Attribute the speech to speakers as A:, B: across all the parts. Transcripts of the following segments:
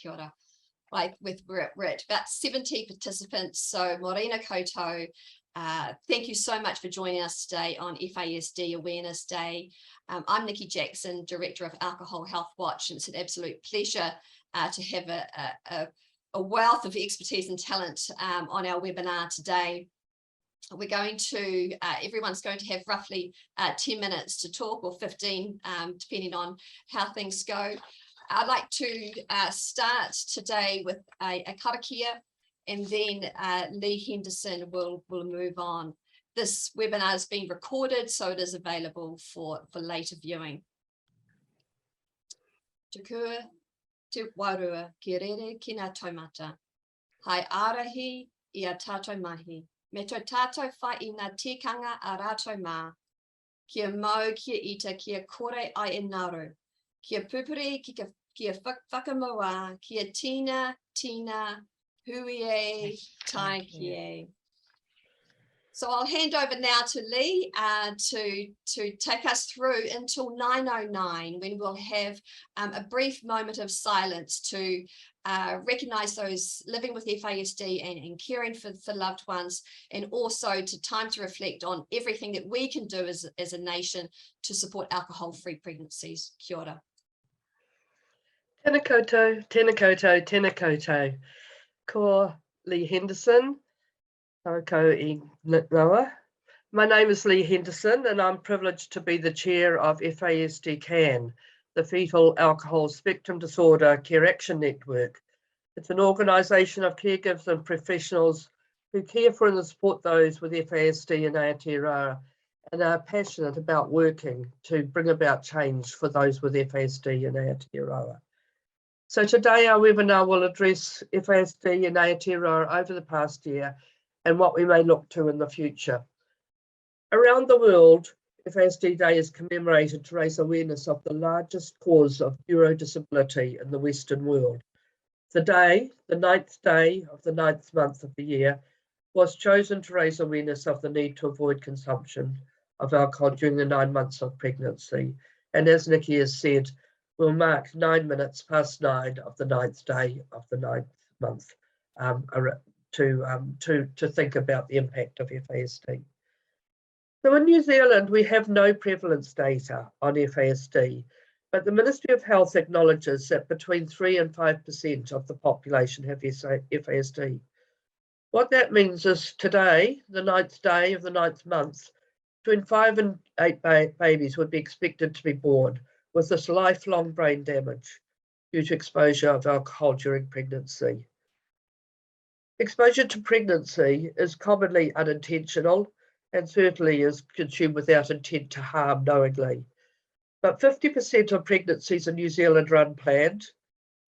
A: Kia ora. Like we're at about 70 participants, so morena koutou. Thank you so much for joining us today on FASD Awareness Day. I'm Nicki Jackson, Director of Alcohol Healthwatch, and it's an absolute pleasure to have a wealth of expertise and talent on our webinar today. We're going to, everyone's going to have roughly 10 minutes to talk, or 15, depending on how things go. I'd like to start today with a karakia, and then Leigh Henderson will move on. This webinar is being recorded, so it is available for later viewing. Tukua te warua ki rere ki ngā taumata. Hai arahi I a tātou mahi. Me tō tātou whai I ngā tikanga a rātou mā. Kia mau, kia ita, kia kore ai e naru. Kia pupuri, kia whakamua, kia tina, hui tai kie. So I'll hand over now to Leigh to take us through until 9:09, when we'll have a brief moment of silence to recognise those living with FASD and caring for loved ones, and also time to reflect on everything that we can do as a nation to support alcohol-free pregnancies. Kia ora.
B: Tēnā koutou, tēnā koutou, tēnā koutou. Ko Leigh Henderson, tākou I roa. My name is Leigh Henderson, and I'm privileged to be the chair of FASD-CAN, the Fetal Alcohol Spectrum Disorder Care Action Network. It's an organisation of caregivers and professionals who care for and support those with FASD in Aotearoa, and are passionate about working to bring about change for those with FASD in Aotearoa. So today our webinar will address FASD in Aotearoa over the past year and what we may look to in the future. Around the world, FASD Day is commemorated to raise awareness of the largest cause of neurodisability in the Western world. The day, the 9th day of the 9th month of the year, was chosen to raise awareness of the need to avoid consumption of alcohol during the 9 months of pregnancy. And as Nicki has said, will mark 9 minutes past 9 of the 9th day of the 9th month to think about the impact of FASD. So in New Zealand, we have no prevalence data on FASD, but the Ministry of Health acknowledges that between 3 and 5% of the population have FASD. What that means is today, the 9th day of the 9th month, between 5 and 8 babies would be expected to be born with this lifelong brain damage due to exposure of alcohol during pregnancy. Exposure to pregnancy is commonly unintentional and certainly is consumed without intent to harm knowingly. But 50% of pregnancies in New Zealand are unplanned,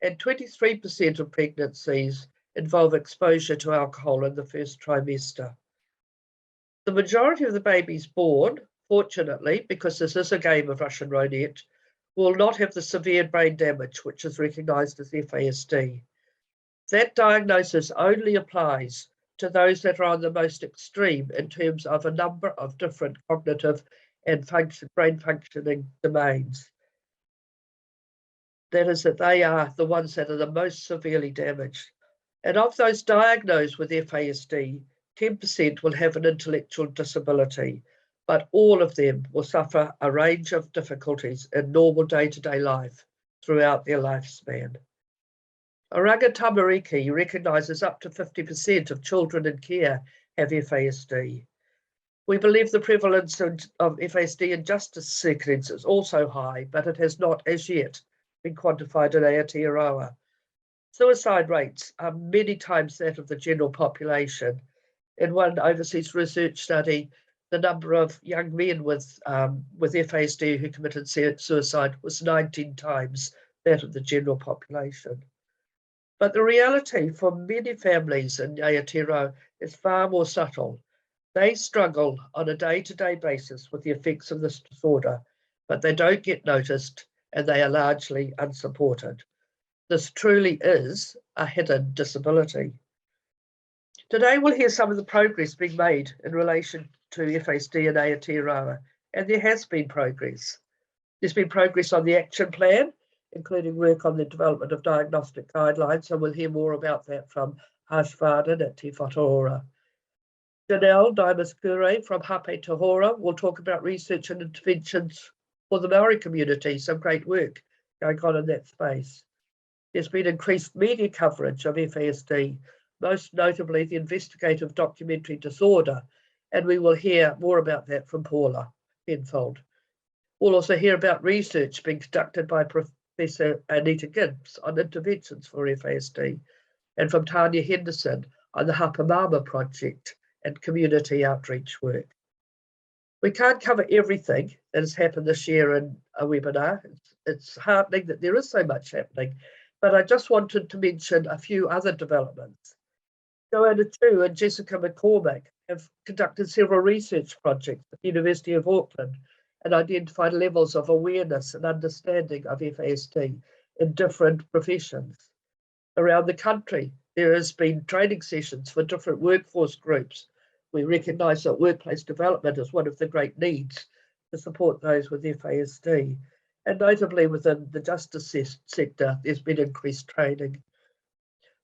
B: and 23% of pregnancies involve exposure to alcohol in the first trimester. The majority of the babies born, fortunately, because this is a game of Russian roulette, will not have the severe brain damage which is recognised as FASD. That diagnosis only applies to those that are on the most extreme in terms of a number of different cognitive and brain functioning domains. That is, that they are the ones that are the most severely damaged. And of those diagnosed with FASD, 10% will have an intellectual disability, but all of them will suffer a range of difficulties in normal day-to-day life throughout their lifespan. Oranga Tamariki recognises up to 50% of children in care have FASD. We believe the prevalence of FASD in justice settings is also high, but it has not as yet been quantified in Aotearoa. Suicide rates are many times that of the general population. In one overseas research study, the number of young men with FASD who committed suicide was 19 times that of the general population. But the reality for many families in Aotearoa is far more subtle. They struggle on a day-to-day basis with the effects of this disorder, but they don't get noticed and they are largely unsupported. This truly is a hidden disability. Today we'll hear some of the progress being made in relation to FASD in Aotearoa, and there has been progress. There's been progress on the action plan, including work on the development of diagnostic guidelines, and we'll hear more about that from Vardhan at Te Whatu Ora. Janell Dymus-Kurei from Hāpai will talk about research and interventions for the Maori community, some great work going on in that space. There's been increased media coverage of FASD, most notably the investigative documentary Disorder, and we will hear more about that from Paula Penfold. We'll also hear about research being conducted by Professor Anita Gibbs on interventions for FASD, and from Tania Henderson on the Hapū Mama project and community outreach work. We can't cover everything that has happened this year in a webinar. It's heartening that there is so much happening, but I just wanted to mention a few other developments. Joanna Chu and Jessica McCormick have conducted several research projects at the University of Auckland and identified levels of awareness and understanding of FASD in different professions. Around the country, there has been training sessions for different workforce groups. We recognise that workplace development is one of the great needs to support those with FASD. And notably within the justice sector, there's been increased training.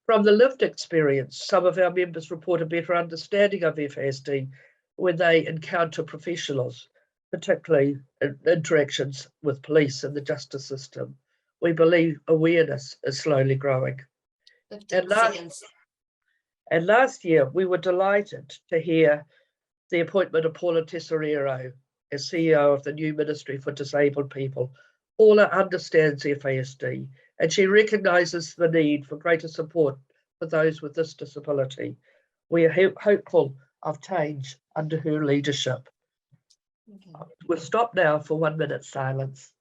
B: From the lived experience, some of our members report a better understanding of FASD when they encounter professionals, particularly in interactions with police and the justice system. We believe awareness is slowly growing.
A: 15 seconds.
B: And last year, we were delighted to hear the appointment of Paula Tesorero as CEO of the new Ministry for Disabled People. Paula understands FASD, and she recognises the need for greater support for those with this disability. We are hopeful of change under her leadership. Okay. We'll stop now for 1 minute silence.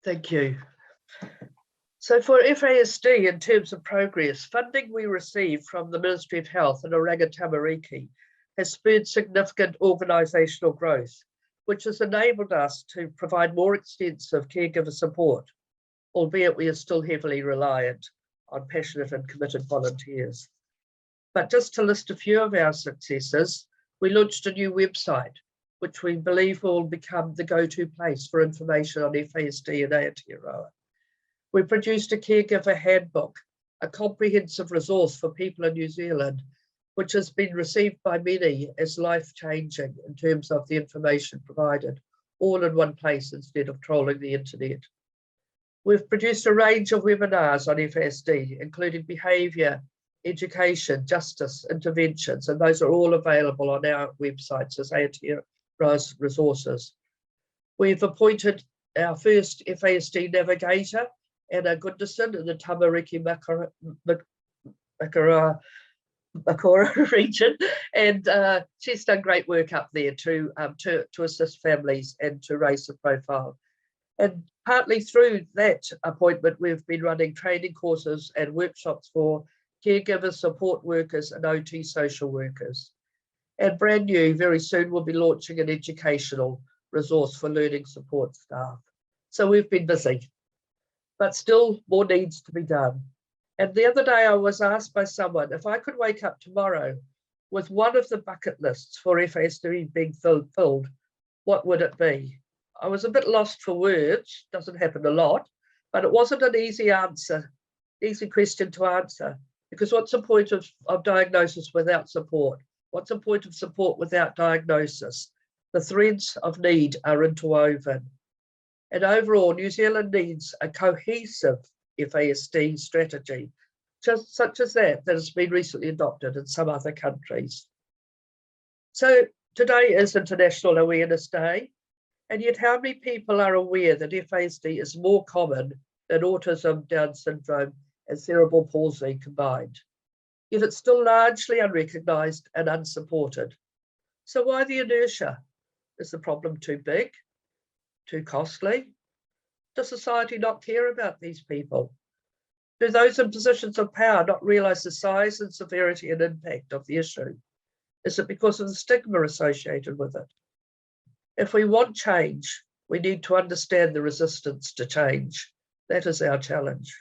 B: Thank you. So for FASD, in terms of progress, funding we received from the Ministry of Health and Oranga Tamariki has spurred significant organisational growth, which has enabled us to provide more extensive caregiver support, albeit we are still heavily reliant on passionate and committed volunteers. But just to list a few of our successes, we launched a new website, which we believe will become the go-to place for information on FASD in Aotearoa. We produced a caregiver handbook, a comprehensive resource for people in New Zealand, which has been received by many as life-changing in terms of the information provided, all in one place instead of trolling the internet. We've produced a range of webinars on FASD, including behaviour, education, justice, interventions, and those are all available on our websites as Aotearoa's resources. We've appointed our first FASD navigator, Anna Gunderson, in the Tamariki Makora region, and she's done great work up there to assist families and to raise the profile. And partly through that appointment, we've been running training courses and workshops for caregivers, support workers, and OT social workers. And brand new, very soon, we'll be launching an educational resource for learning support staff. So we've been busy, but still more needs to be done. And the other day I was asked by someone if I could wake up tomorrow with one of the bucket lists for FASD being filled, what would it be? I was a bit lost for words, doesn't happen a lot, but it wasn't an easy question to answer, because what's the point of diagnosis without support? What's the point of support without diagnosis? The threads of need are interwoven. And overall, New Zealand needs a cohesive FASD strategy, just such as that has been recently adopted in some other countries. So today is International Awareness Day, and yet how many people are aware that FASD is more common than autism, Down syndrome, and cerebral palsy combined. Yet it's still largely unrecognised and unsupported. So why the inertia? Is the problem too big? Too costly? Does society not care about these people? Do those in positions of power not realise the size and severity and impact of the issue? Is it because of the stigma associated with it? If we want change, we need to understand the resistance to change. That is our challenge.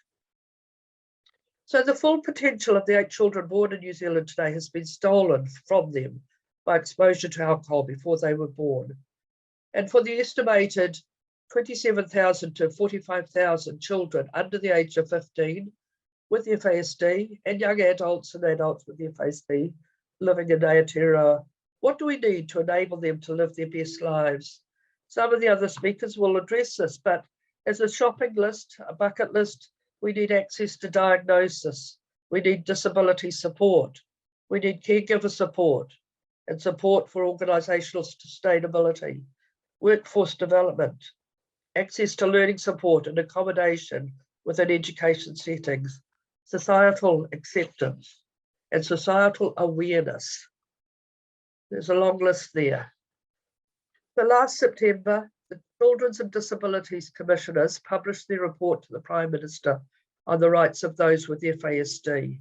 B: So the full potential of the 8 children born in New Zealand today has been stolen from them by exposure to alcohol before they were born. And for the estimated 27,000 to 45,000 children under the age of 15 with the FASD and young adults and adults with the FASD living in Aotearoa, what do we need to enable them to live their best lives? Some of the other speakers will address this, but as a shopping list, a bucket list, we need access to diagnosis, we need disability support, we need caregiver support and support for organisational sustainability, workforce development, access to learning support and accommodation within education settings, societal acceptance and societal awareness. There's a long list there. So last September, the Children's and Disabilities Commissioners published their report to the Prime Minister on the rights of those with FASD.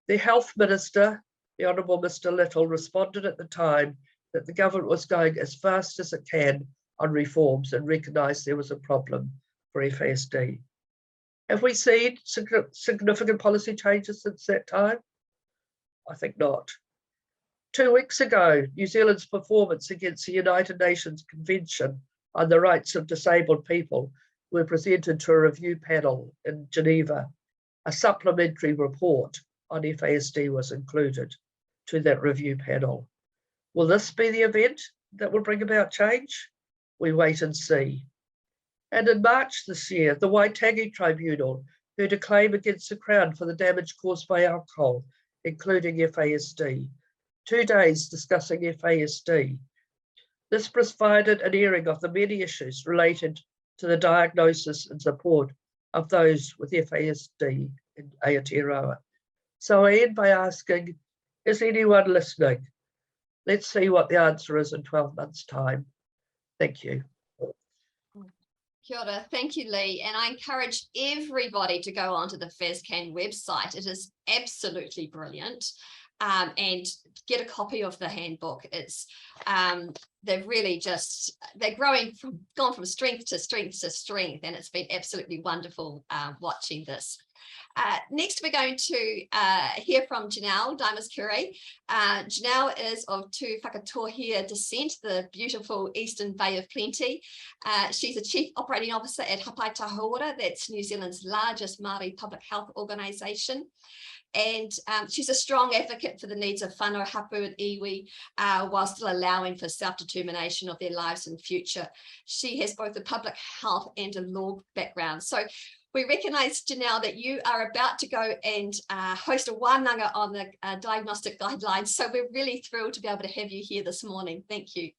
B: The Health Minister, the Honourable Mr Little, responded at the time that the government was going as fast as it can on reforms and recognised there was a problem for FASD. Have we seen significant policy changes since that time? I think not. 2 weeks ago, New Zealand's performance against the United Nations Convention on the Rights of Disabled People were presented to a review panel in Geneva. A supplementary report on FASD was included to that review panel. Will this be the event that will bring about change? We wait and see. And in March this year, the Waitangi Tribunal heard a claim against the Crown for the damage caused by alcohol, including FASD. 2 days discussing FASD. This provided an airing of the many issues related to the diagnosis and support of those with FASD in Aotearoa. So I end by asking, is anyone listening? Let's see what the answer is in 12 months' time. Thank you.
A: Kia ora. Thank you, Leigh. And I encourage everybody to go onto the FASD-CAN website. It is absolutely brilliant. And get a copy of the handbook. It's they're gone from strength to strength to strength, and it's been absolutely wonderful watching this. Next, we're going to hear from Janell, Dymus-Kurei. Janell is of Tu Whakatohea descent, the beautiful Eastern Bay of Plenty. She's a Chief Operating Officer at Hāpai Hauora, that's New Zealand's largest Māori public health organisation. And she's a strong advocate for the needs of whānau, hapū and iwi, while still allowing for self-determination of their lives and future. She has both a public health and a law background. So we recognise, Janell, that you are about to go and host a wānanga on the diagnostic guidelines. So we're really thrilled to be able to have you here this morning. Thank you.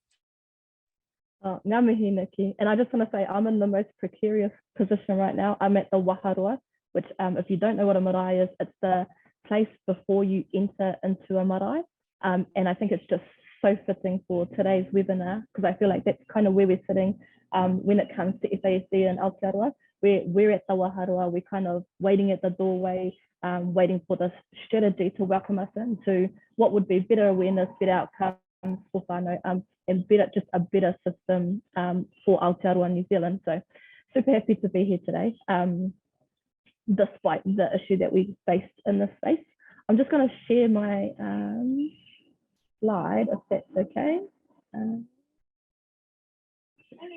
C: Ngā mihi, Nicki. And I just want to say I'm in the most precarious position right now. I'm at the waharua, which if you don't know what a marae is, it's the place before you enter into a marae. And I think it's just so fitting for today's webinar, because I feel like that's kind of where we're sitting when it comes to FASD and Aotearoa. We're at the waharua, we're kind of waiting at the doorway, waiting for the strategy to welcome us into what would be better awareness, better outcomes for whānau, and just a better system for Aotearoa New Zealand. So super happy to be here today, despite the issue that we faced in this space. I'm just going to share my slide, if that's okay.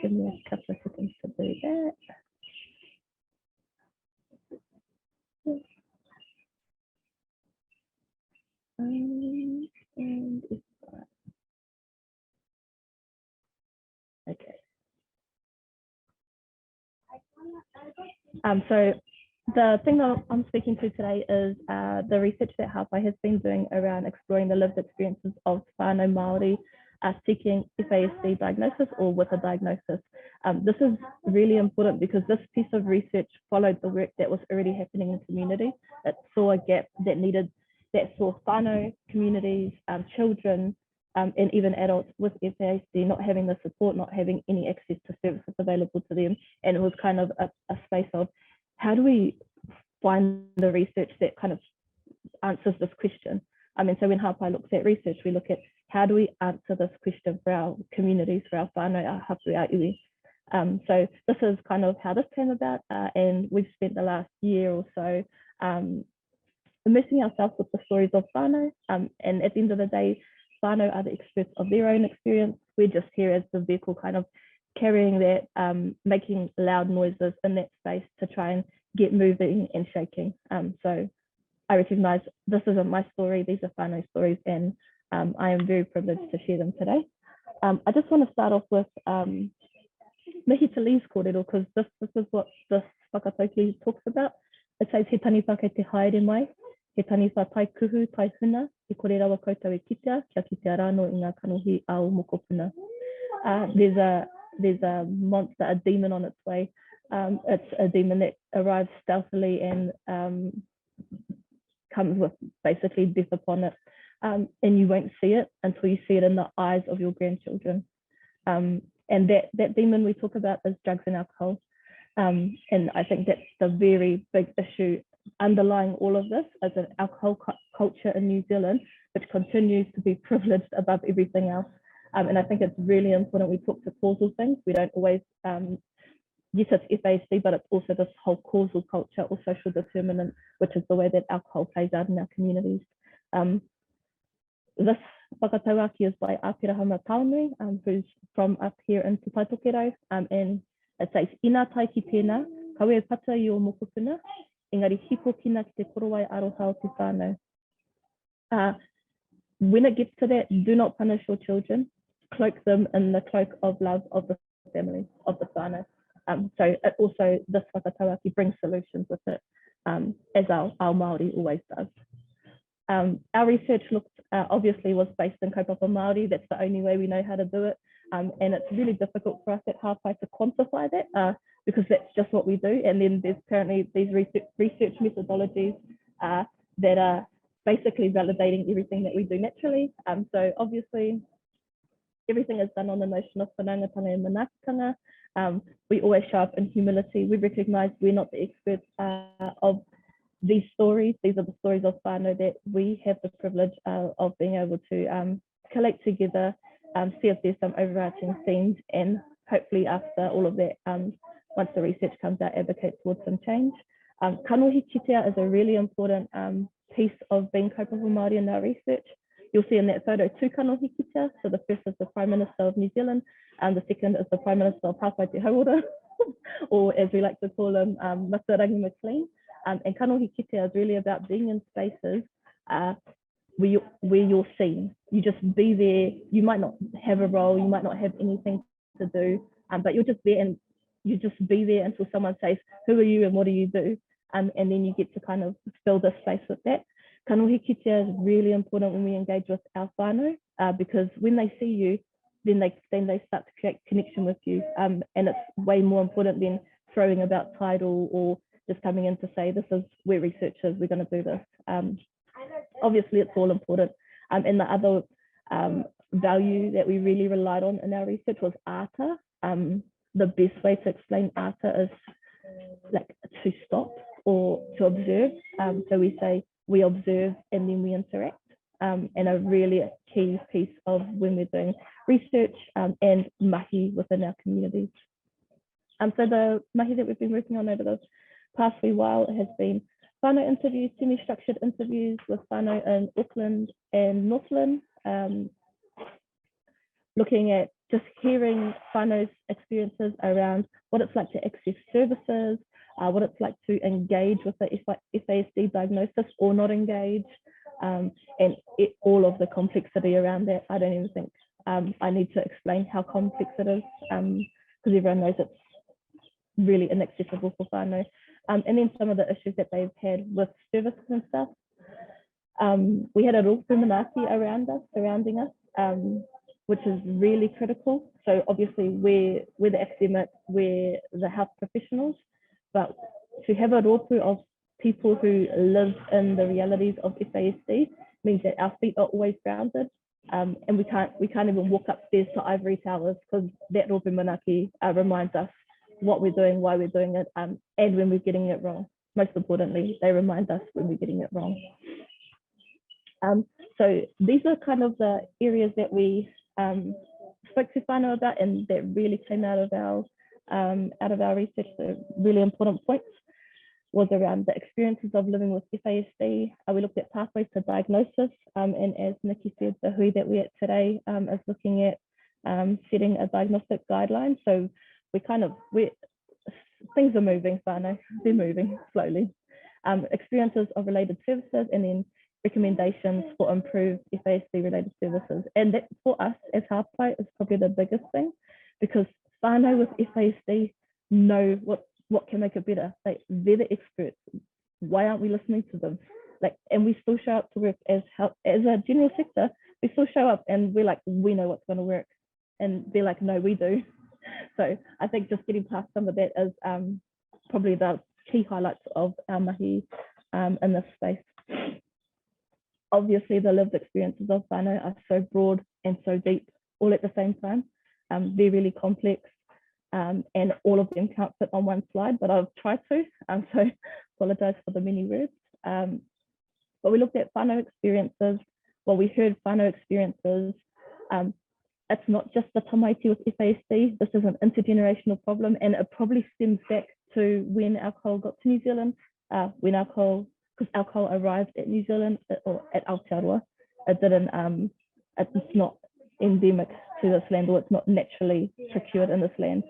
C: Give me a couple of seconds to do that. Okay. So the thing that I'm speaking to today is the research that Hāpai has been doing around exploring the lived experiences of whānau Māori are seeking FASD diagnosis or with a diagnosis. This is really important because this piece of research followed the work that was already happening in community. It saw a gap that saw whānau communities, children, and even adults with FASD not having the support, not having any access to services available to them. And it was kind of a space of how do we find the research that kind of answers this question? And so when Hāpai looks at research, we look at how do we answer this question for our communities, for our whānau, our hapu, our iwi. So this is kind of how this came about, and we've spent the last year or so immersing ourselves with the stories of whānau, and at the end of the day, whānau are the experts of their own experience. We're just here as the vehicle kind of carrying that, making loud noises in that space to try and get moving and shaking. So I recognise this isn't my story, these are whānau stories, and I am very privileged to share them today. I just want to start off with mihi to Leigh's kōrero, because this is what this whakataukī talks about. It says, he tani whake te haere mai, he tani wha tai kuhu, tai huna, he kore rawa koutou e kitea, kia kitea rāno i ngā kanohi ao mokopuna. There's a monster, a demon on its way. It's a demon that arrives stealthily and comes with basically death upon it. And you won't see it until you see it in the eyes of your grandchildren. And that demon we talk about is drugs and alcohol. And I think that's the very big issue underlying all of this, as an alcohol culture in New Zealand, which continues to be privileged above everything else. And I think it's really important we talk to causal things. We don't always, yes, it's FASD, but it's also this whole causal culture or social determinant, which is the way that alcohol plays out in our communities. This whakatauaki is by Āpirahama Taonui, who's from up here in Te Whatu Ora, and it says, Ina tai ki tēnā, kawe pata I o mokopuna, engari Hīpokina ki te Korowai Aroha o te whānau. When it gets to that, do not punish your children, cloak them in the cloak of love of the family, of the whānau. So it also, this whakatauaki brings solutions with it, as our Māori always does. Our research obviously was based in kaupapa Māori. That's the only way we know how to do it. And it's really difficult for us at Hāpai to quantify that because that's just what we do. And then there's currently these research methodologies that are basically validating everything that we do naturally. So obviously, everything is done on the notion of whanaungatanga and manaakitanga. We always show up in humility. We recognise we're not the experts of these stories. These are the stories of whānau that we have the privilege of being able to collect together, see if there's some overarching themes, and hopefully after all of that, once the research comes out, advocate towards some change. Kanohi kitea is a really important piece of being kaupapa Māori in our research. You'll see in that photo two kanohi kitea. So the first is the Prime Minister of New Zealand, and the second is the Prime Minister of Hāpai Te Hauora, or as we like to call him, Matarangi McLean. And kanohi kitea is really about being in spaces where you're seen. You just be there. You might not have a role, you might not have anything to do, but you're just there, and you just be there until someone says, who are you and what do you do? And then you get to kind of fill the space with that. Kanohi kitea is really important when we engage with our whānau, because when they see you, then they start to create connection with you. And it's way more important than throwing about title or just coming in to say, this is where research is, we're going to do this. Obviously, it's all important. And the other value that we really relied on in our research was ata. The best way to explain ata is like to stop or to observe. So we say we observe and then we interact. And a really key piece of when we're doing research and mahi within our communities. So the mahi that we've been working on over the past wee while has been whānau interviews, semi-structured interviews with whānau in Auckland and Northland, looking at just hearing whānau's experiences around what it's like to access services, what it's like to engage with the FASD diagnosis or not engage, and all of the complexity around that. I don't even think I need to explain how complex it is, because everyone knows it's really inaccessible for whānau. And then some of the issues that they've had with services and stuff. We had a rōpū manaaki surrounding us. which is really critical. So obviously we're the academics, we're the health professionals, but to have a rōpū of people who live in the realities of FASD means that our feet are always grounded, and we can't even walk upstairs to ivory towers, because that rōpū manaki reminds us what we're doing, why we're doing it, and when we're getting it wrong. Most importantly, they remind us when we're getting it wrong. So these are kind of the areas that we spoke to whānau about, and that really came out of our research. The really important points was around the experiences of living with FASD. We looked at pathways to diagnosis, and as Nicki said, the hui that we're at today is looking at setting a diagnostic guideline. So things are moving, whānau, they're moving slowly. Experiences of related services, and then recommendations for improved FASD related services. And that for us as Hāpai is probably the biggest thing, because whānau with FASD know what can make it better. Like, they're the experts. Why aren't we listening to them? Like, and we still show up to work as a general sector. We still show up and we're like, we know what's going to work, and they're like, no, we do. So I think just getting past some of that is probably the key highlights of our mahi in this space. Obviously, the lived experiences of whānau are so broad and so deep all at the same time. They're really complex, and all of them can't fit on one slide, but I've tried to, so apologise for the many words. But we looked at whānau experiences. Well, we heard whānau experiences. It's not just the tamaiti with FASD. This is an intergenerational problem, and it probably stems back to when alcohol got to New Zealand, because alcohol arrived at New Zealand, or at Aotearoa. It's not endemic to this land, or it's not naturally procured in this land.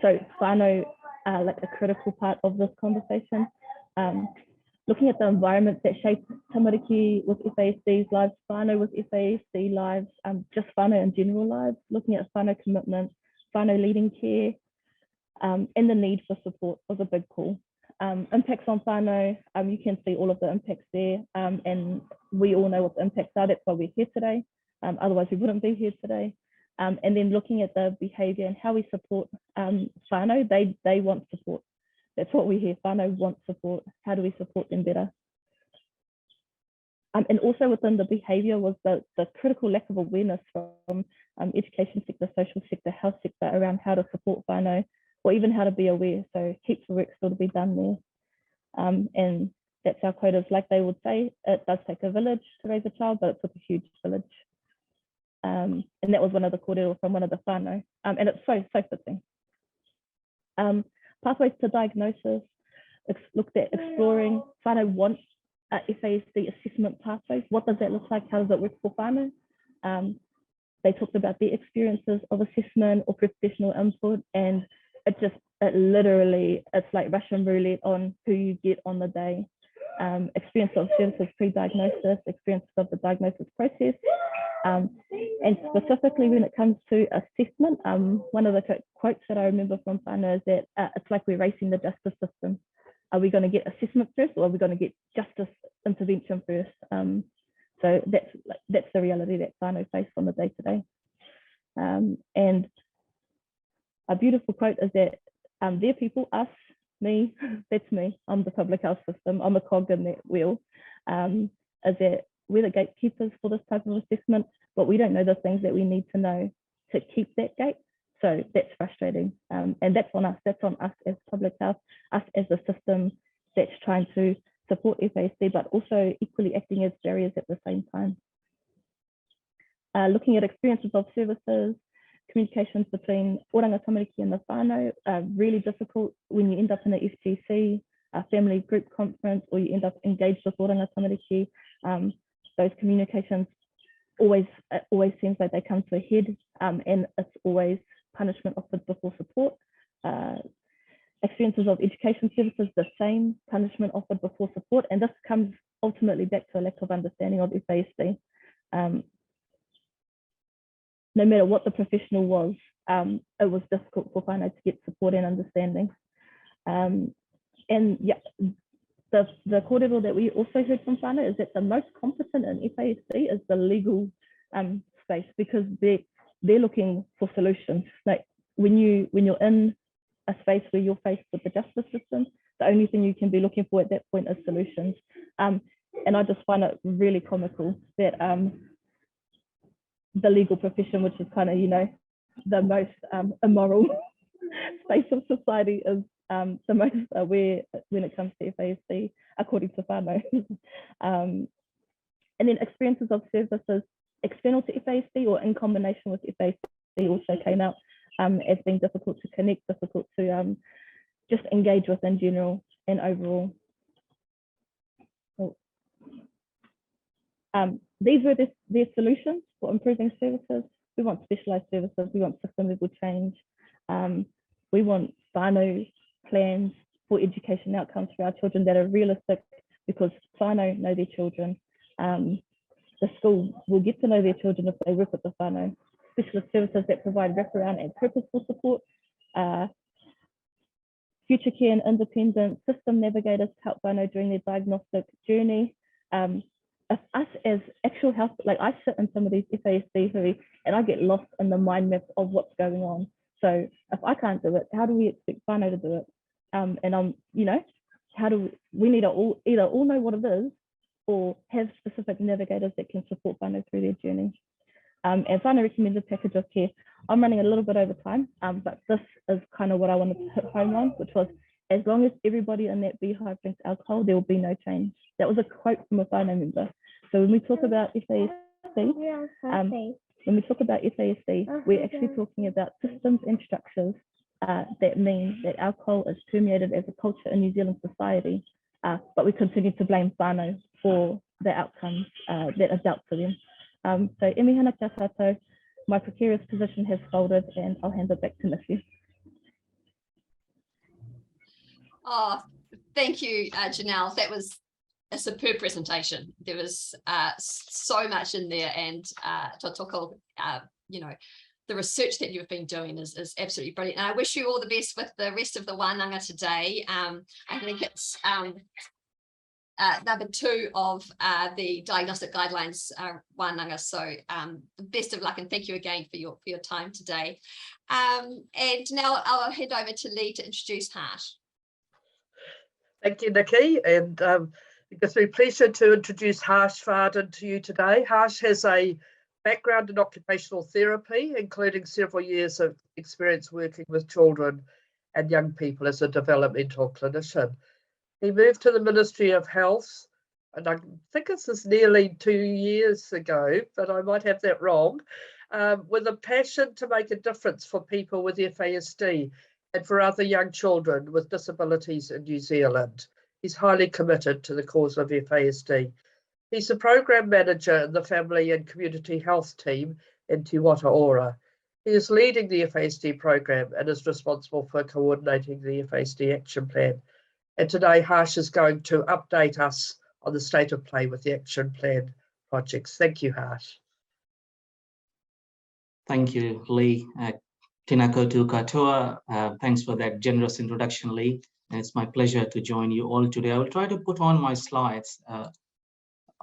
C: So whānau are like a critical part of this conversation. Looking at the environments that shape tamariki with FASD's lives, whānau with FASD lives, just whānau in general lives, looking at whānau commitment, whānau leading care, and the need for support was a big call. Impacts on whānau, you can see all of the impacts there, and we all know what the impacts are. That's why we're here today. Otherwise we wouldn't be here today. And then looking at the behaviour and how we support whānau, they want support. That's what we hear. Whānau want support. How do we support them better? And also within the behaviour was the critical lack of awareness from education sector, social sector, health sector around how to support whānau, or even how to be aware. So heaps of work still to be done there. And that's our quotas. Like they would say, it does take a village to raise a child, but it took a huge village. And that was one of the kōrero from one of the whānau. And it's so fitting. Pathways to diagnosis, looked at exploring whānau want FASD assessment pathways. What does that look like? How does it work for whānau? They talked about their experiences of assessment or professional input, and it's like Russian roulette on who you get on the day. Experience of services pre-diagnosis, experiences of the diagnosis process, and specifically when it comes to assessment, one of the quotes that I remember from whānau is that it's like we're racing the justice system. Are we going to get assessment first, or are we going to get justice intervention first? So that's the reality that whānau face on the day-to-day. And a beautiful quote is that their people, us, me, that's me, I'm the public health system, I'm a cog in that wheel, is that we're the gatekeepers for this type of assessment, but we don't know the things that we need to know to keep that gate. So that's frustrating. And that's on us as public health, us as a system that's trying to support FASD, but also equally acting as barriers at the same time. Looking at experiences of services, communications between oranga tamariki and the whānau are really difficult when you end up in an FGC, a family group conference, or you end up engaged with oranga tamariki. Those communications always seems like they come to a head, and it's always punishment offered before support. Experiences of education services, the same, punishment offered before support, and this comes ultimately back to a lack of understanding of FASD. No matter what the professional was, it was difficult for whānau to get support and understanding. And yeah, the kōrero that we also heard from whānau is that the most competent in FASD is the legal space, because they're looking for solutions. Like when you're in a space where you're faced with the justice system, the only thing you can be looking for at that point is solutions. And I just find it really comical that the legal profession, which is kind of, you know, the most immoral space of society, is the most aware when it comes to FASD, according to Whānau. And then experiences of services external to FASD or in combination with FASD also came out as being difficult to connect, difficult to just engage with in general and overall. These were their solutions for improving services. We want specialised services, we want system level change. We want whānau plans for education outcomes for our children that are realistic, because whānau know their children. The school will get to know their children if they work with the whānau. Specialist services that provide wraparound and purposeful support. Future care and independent system navigators to help whānau during their diagnostic journey. If us as actual health, like I sit in some of these FASD and I get lost in the mind map of what's going on. So if I can't do it, how do we expect whānau to do it? And you know, we need to either all know what it is or have specific navigators that can support whānau through their journey. And whānau recommended package of care. I'm running a little bit over time, but this is kind of what I wanted to hit home on, which was, as long as everybody in that beehive drinks alcohol, there will be no change. That was a quote from a whānau member. So when we talk about FASD, we're actually talking about systems and structures that mean that alcohol is permeated as a culture in New Zealand society, but we continue to blame whānau for the outcomes that are dealt to them. So e mihi ana kia tātou, my precarious position has folded, and I'll hand it back to Nicki.
A: Oh, thank you, Janell. That was a superb presentation. There was so much in there, and tautoko, you know, the research that you've been doing is absolutely brilliant. And I wish you all the best with the rest of the wānanga today. I think it's number 2 of the diagnostic guidelines wānanga. So best of luck, and thank you again for your time today. And now I'll hand over to Leigh to introduce Harsh.
B: Thank you, Nicki, and it gives me pleasure to introduce Harsh Vardhan to you today. Harsh has a background in occupational therapy, including several years of experience working with children and young people as a developmental clinician. He moved to the Ministry of Health, and I think this is nearly 2 years ago, but I might have that wrong, with a passion to make a difference for people with FASD and for other young children with disabilities in New Zealand. He's highly committed to the cause of FASD. He's the program manager in the Family and Community Health team in Te Whatu Ora. He is leading the FASD program and is responsible for coordinating the FASD Action Plan. And today, Harsh is going to update us on the state of play with the Action Plan projects. Thank you, Harsh.
D: Thank you, Leigh. Tēnā koutou katoa. Thanks for that generous introduction, Leigh. And it's my pleasure to join you all today. I will try to put on my slides.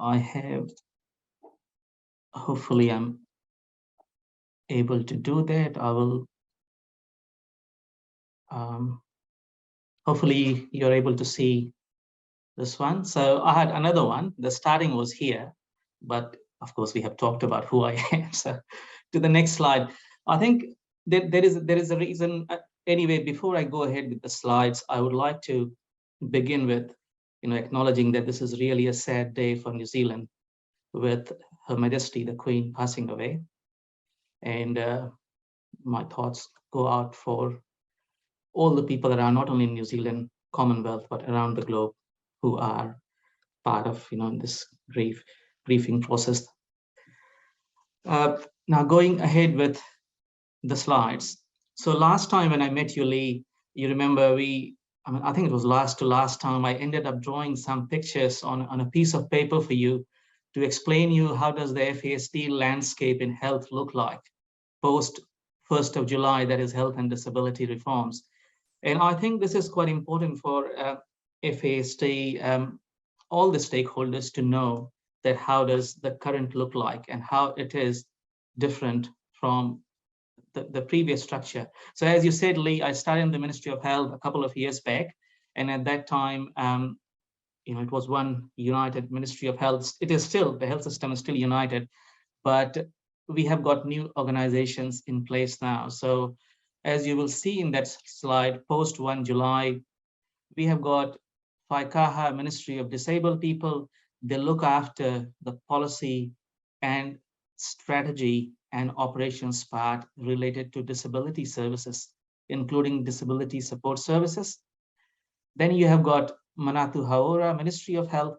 D: I have, hopefully I'm able to do that. I will, hopefully you're able to see this one. So I had another one. The starting was here, but of course we have talked about who I am. So to the next slide. I think there is a reason. Anyway, before I go ahead with the slides, I would like to begin with, acknowledging that this is really a sad day for New Zealand, with Her Majesty the Queen passing away. And my thoughts go out for all the people that are not only in New Zealand, Commonwealth, but around the globe, who are part of this grieving process. Now going ahead with the slides. So last time when I met you, Leigh, you remember I think it was last time, I ended up drawing some pictures on a piece of paper for you to explain you how does the FASD landscape in health look like post 1st of July, that is health and disability reforms. And I think this is quite important for FASD, all the stakeholders to know that how does the current look like and how it is different from the previous structure. So as you said, Leigh, I started in the Ministry of Health a couple of years back. And at that time, it was one united Ministry of Health. It is still, the health system is still united, but we have got new organizations in place now. So as you will see in that slide, post 1 July, we have got Whaikaha Ministry of Disabled People. They look after the policy and strategy and operations part related to disability services, including disability support services. Then you have got Manatu Hauora Ministry of Health,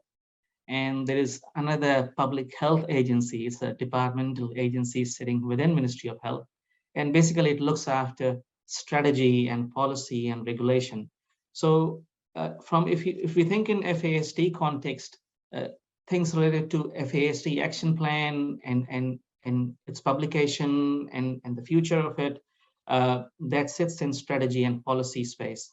D: and there is another public health agency. It's a departmental agency sitting within Ministry of Health. And basically it looks after strategy and policy and regulation. So if we think in FASD context, things related to FASD Action Plan and its publication and the future of it, that sits in strategy and policy space.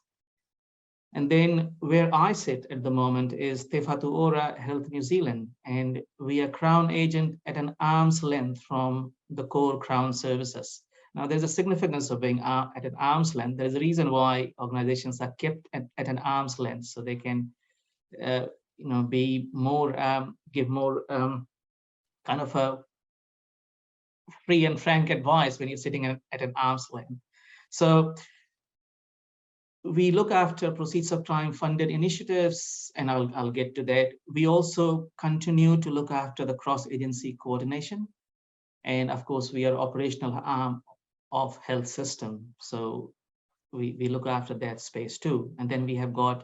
D: And then where I sit at the moment is Te Whatu Ora Health New Zealand, and we are Crown agent at an arm's length from the core Crown services. Now, there's a significance of being at an arm's length. There's a reason why organizations are kept at an arm's length, so they can, be more, give more kind of a free and frank advice when you're sitting at an arm's length. So we look after proceeds of time funded initiatives, and I'll get to that. We also continue to look after the cross-agency coordination. And of course, we are operational arm of health system. So we look after that space too. And then we have got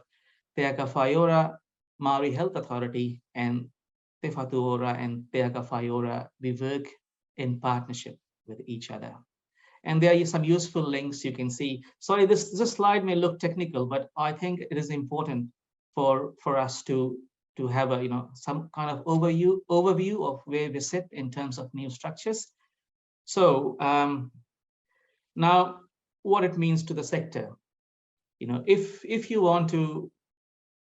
D: Te Whaiora Maori Health Authority and Te Whatu Ora and Te Whaiora. We work in partnership with each other. And there are some useful links you can see. Sorry, this slide may look technical, but I think it is important for us to have a some kind of overview of where we sit in terms of new structures. So now what it means to the sector. If you want to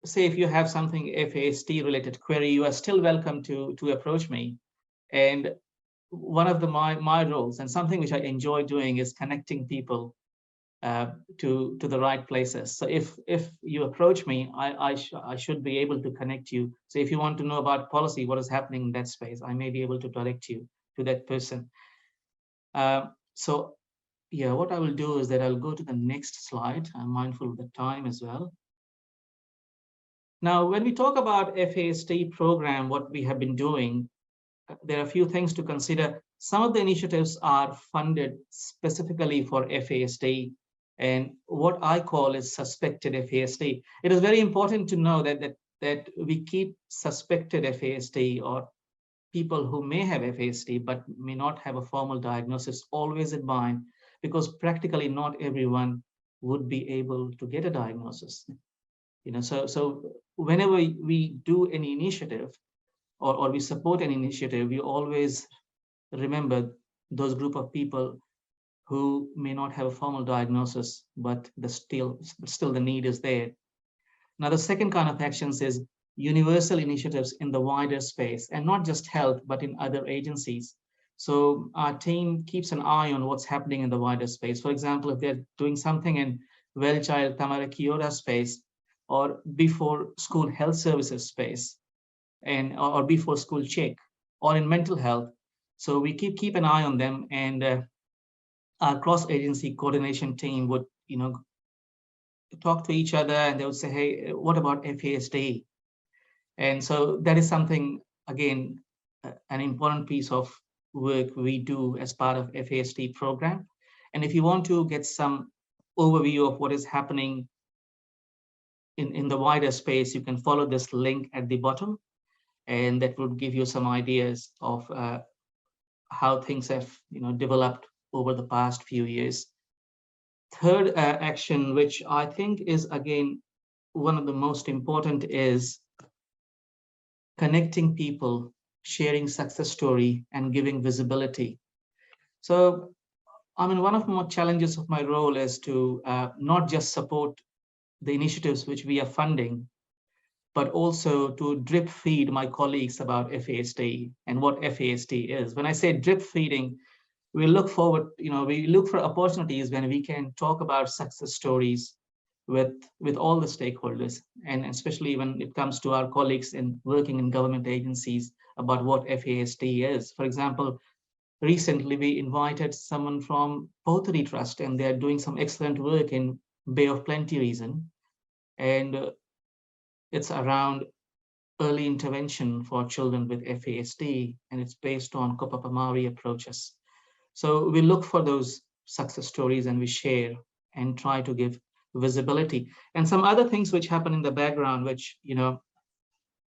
D: say, if you have something FASD related query, you are still welcome to approach me. And one of my roles, and something which I enjoy doing, is connecting people to the right places. So if you approach me, I should be able to connect you. So if you want to know about policy, what is happening in that space, I may be able to direct you to that person. So yeah, what I will do is that I'll go to the next slide. I'm mindful of the time as well. Now, when we talk about FASD program, what we have been doing, there are a few things to consider. Some of the initiatives are funded specifically for FASD, and what I call is suspected FASD. It is very important to know that we keep suspected FASD, or people who may have FASD but may not have a formal diagnosis, always in mind, because practically not everyone would be able to get a diagnosis. So whenever we do any initiative, or we support an initiative, we always remember those group of people who may not have a formal diagnosis, but still the need is there. Now, the second kind of actions is universal initiatives in the wider space, and not just health, but in other agencies. So our team keeps an eye on what's happening in the wider space. For example, if they're doing something in Well Child Tamara Kiora space, or before school health services space, or before school check, or in mental health. So we keep an eye on them, and our cross-agency coordination team would talk to each other, and they would say, hey, what about FASD? And so that is something, again, an important piece of work we do as part of FASD program. And if you want to get some overview of what is happening in the wider space, you can follow this link at the bottom, and that would give you some ideas of how things have developed over the past few years. Third action, which I think is, again, one of the most important, is connecting people, sharing success story, and giving visibility. So, one of the more challenges of my role is to not just support the initiatives which we are funding, but also to drip feed my colleagues about FASD and what FASD is. When I say drip feeding, we look forward, we look for opportunities when we can talk about success stories with all the stakeholders, and especially when it comes to our colleagues in working in government agencies about what FASD is. For example, recently we invited someone from Pottery Trust, and they're doing some excellent work in Bay of Plenty region, and it's around early intervention for children with FASD, and it's based on Kopapa Maori approaches. So we look for those success stories and we share and try to give visibility. And some other things which happen in the background, which,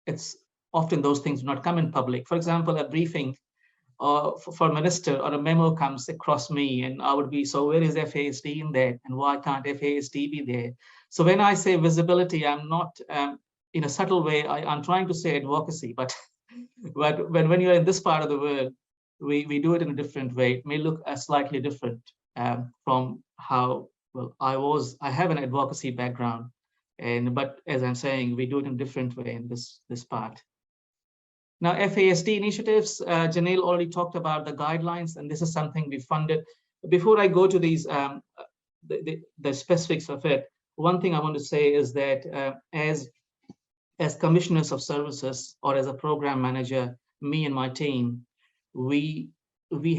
D: it's often those things do not come in public. For example, a briefing for a minister or a memo comes across me, and I would be, so where is FASD in there? And why can't FASD be there? So when I say visibility, I'm not, in a subtle way, I'm trying to say advocacy, but when you're in this part of the world, we do it in a different way. It may look slightly different from how, well, I have an advocacy background, but as I'm saying, we do it in a different way in this part. Now, FASD initiatives, Janell already talked about the guidelines, and this is something we funded. Before I go to these, the specifics of it, one thing I want to say is that as commissioners of services or as a program manager, me and my team, we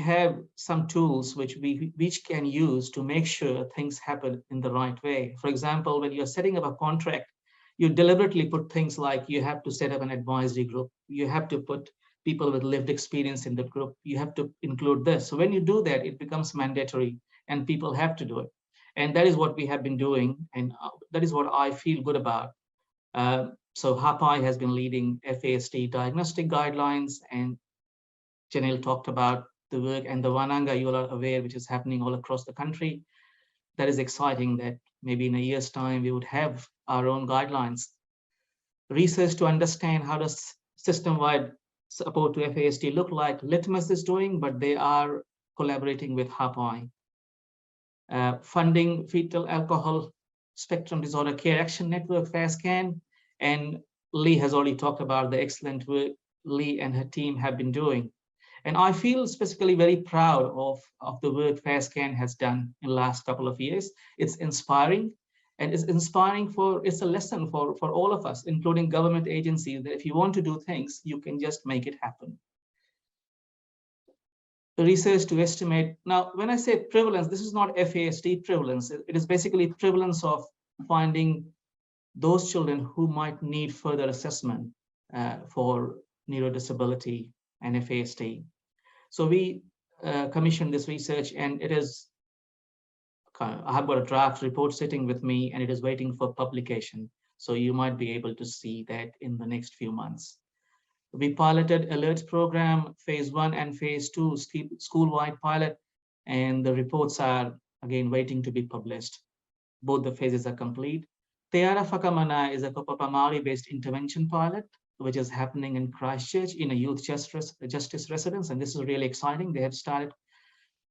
D: have some tools which we can use to make sure things happen in the right way. For example, when you're setting up a contract, you deliberately put things like you have to set up an advisory group, you have to put people with lived experience in the group, you have to include this. So when you do that, it becomes mandatory and people have to do it. And that is what we have been doing, and that is what I feel good about. So Hāpai has been leading FASD diagnostic guidelines, and Janell talked about the work and the Wānanga, you all are aware, which is happening all across the country. That is exciting that maybe in a year's time, we would have our own guidelines. Research to understand how does system-wide support to FASD look like. Litmus is doing, but they are collaborating with Hāpai. Funding fetal alcohol spectrum disorder care action network, FASD-CAN, and Leigh has already talked about the excellent work Leigh and her team have been doing. And I feel specifically very proud of the work FASD-CAN has done in the last couple of years. It's inspiring, and it's inspiring it's a lesson for all of us, including government agencies, that if you want to do things, you can just make it happen. The research to estimate, now when I say prevalence, this is not FASD prevalence, it is basically prevalence of finding those children who might need further assessment for neurodisability and FASD. So we commissioned this research, and it is, I have got a draft report sitting with me, and it is waiting for publication. So you might be able to see that in the next few months. We piloted alert program, phase 1 and phase 2 school-wide pilot, and the reports are again waiting to be published. Both the phases are complete. Te Ara Whakamana is a Kopapa Maori-based intervention pilot, which is happening in Christchurch in a youth justice residence, and this is really exciting. They have started,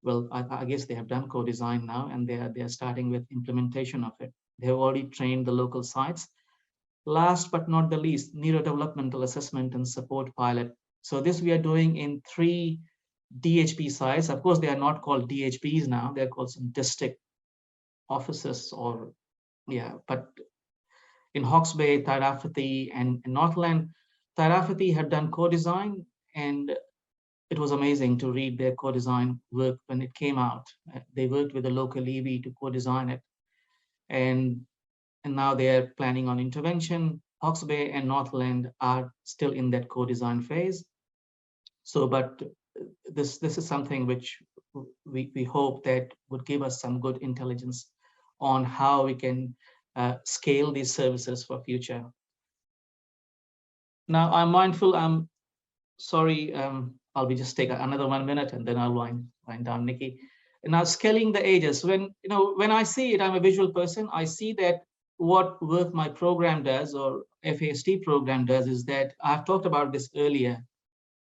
D: well, I guess they have done co-design now, and they are starting with implementation of it. They have already trained the local sites. Last but not the least, neurodevelopmental assessment and support pilot. So this we are doing in 3 DHB sites. Of course, they are not called DHBs now; they're called some district offices, or but in Hawke's Bay, Tairāwhiti, and Northland. Tairāwhiti had done co-design, and it was amazing to read their co-design work when it came out. They worked with a local EV to co-design it, and now they are planning on intervention. Hawke's Bay and Northland are still in that co-design phase. So, but this is something which we hope that would give us some good intelligence on how we can scale these services for future. Now, I'm mindful, I'm sorry, I'll be just take another 1 minute and then I'll wind down, Nicki. Now, scaling the ages, when I see it, I'm a visual person, I see that what work my program does, or FASD program does, is that I've talked about this earlier,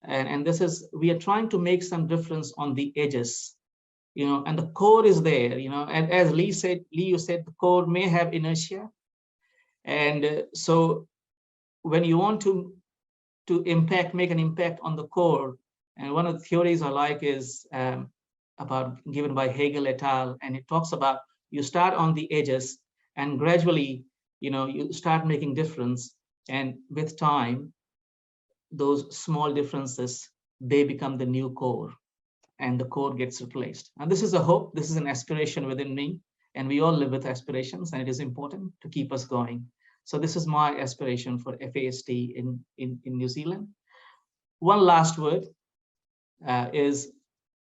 D: and this is, we are trying to make some difference on the edges, and the core is there, and as Leigh said, you said the core may have inertia, and so when you want to make an impact on the core, and one of the theories I like is given by Hegel et al. And it talks about you start on the edges and gradually, you start making difference. And with time, those small differences, they become the new core, and the core gets replaced. And this is a hope, this is an aspiration within me, and we all live with aspirations, and it is important to keep us going. So this is my aspiration for FASD in New Zealand. One last word is,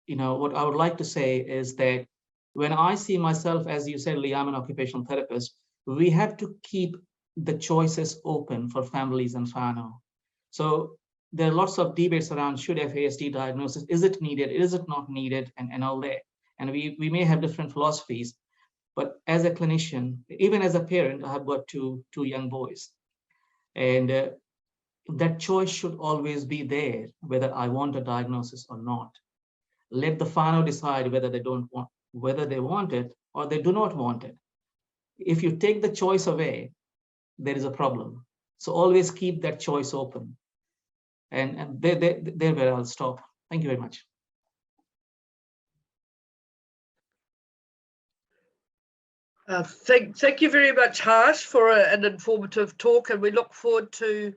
D: what I would like to say is that when I see myself, as you said, Leigh, I'm an occupational therapist, we have to keep the choices open for families and whānau. So there are lots of debates around should FASD diagnosis, is it needed, is it not needed, and all that. And we may have different philosophies, but as a clinician, even as a parent, I have got two young boys. And that choice should always be there, whether I want a diagnosis or not. Let the whānau decide whether they want it or they do not want it. If you take the choice away, there is a problem. So always keep that choice open. And there where I'll stop. Thank you very much.
B: Thank you very much, Harsh, for an informative talk, and we look forward to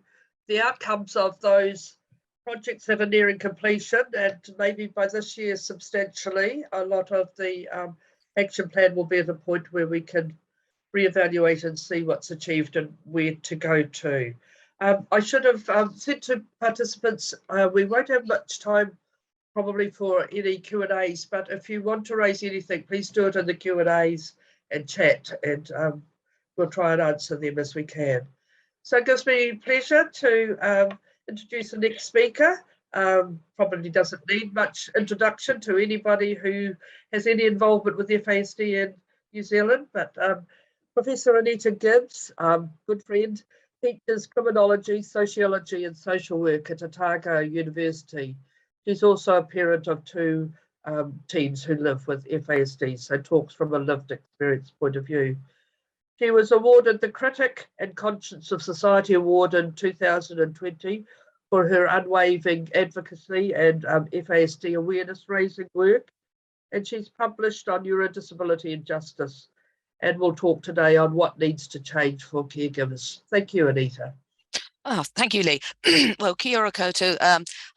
B: the outcomes of those projects that are nearing completion, and maybe by this year substantially a lot of the action plan will be at a point where we can reevaluate and see what's achieved and where to go to. I should have said to participants, we won't have much time probably for any Q&As, but if you want to raise anything, please do it in the Q&As and chat, and we'll try and answer them as we can. So it gives me pleasure to introduce the next speaker. Probably doesn't need much introduction to anybody who has any involvement with FASD in New Zealand, but Professor Anita Gibbs, good friend, teaches criminology, sociology and social work at Otago University. She's also a parent of two teens who live with FASD, so talks from a lived experience point of view. She was awarded the Critic and Conscience of Society Award in 2020 for her unwavering advocacy and FASD awareness raising work. And she's published on neurodisability and justice, and we'll talk today on what needs to change for caregivers. Thank you, Anita.
E: Oh, thank you, Leigh. Well, kia ora koutou,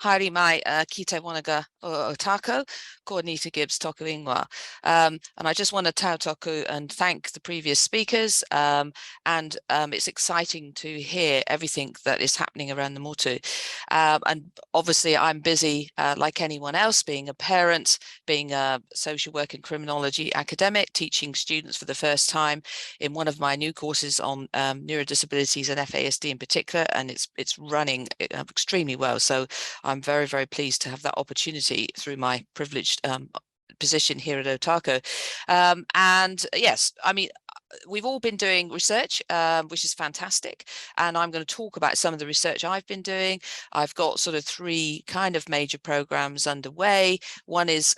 E: haere mai ki te wanaga o Otago, ko Anita Gibbs toku ingoa. And I just want to tautaku and thank the previous speakers. And it's exciting to hear everything that is happening around the motu. And obviously I'm busy like anyone else, being a parent, being a social work and criminology academic, teaching students for the first time in one of my new courses on neurodisabilities and FASD in particular. And it's running extremely well. So I'm very, very pleased to have that opportunity through my privileged position here at Otago. And yes, I mean, we've all been doing research, which is fantastic. And I'm going to talk about some of the research I've been doing. I've got sort of three kind of major programs underway. One is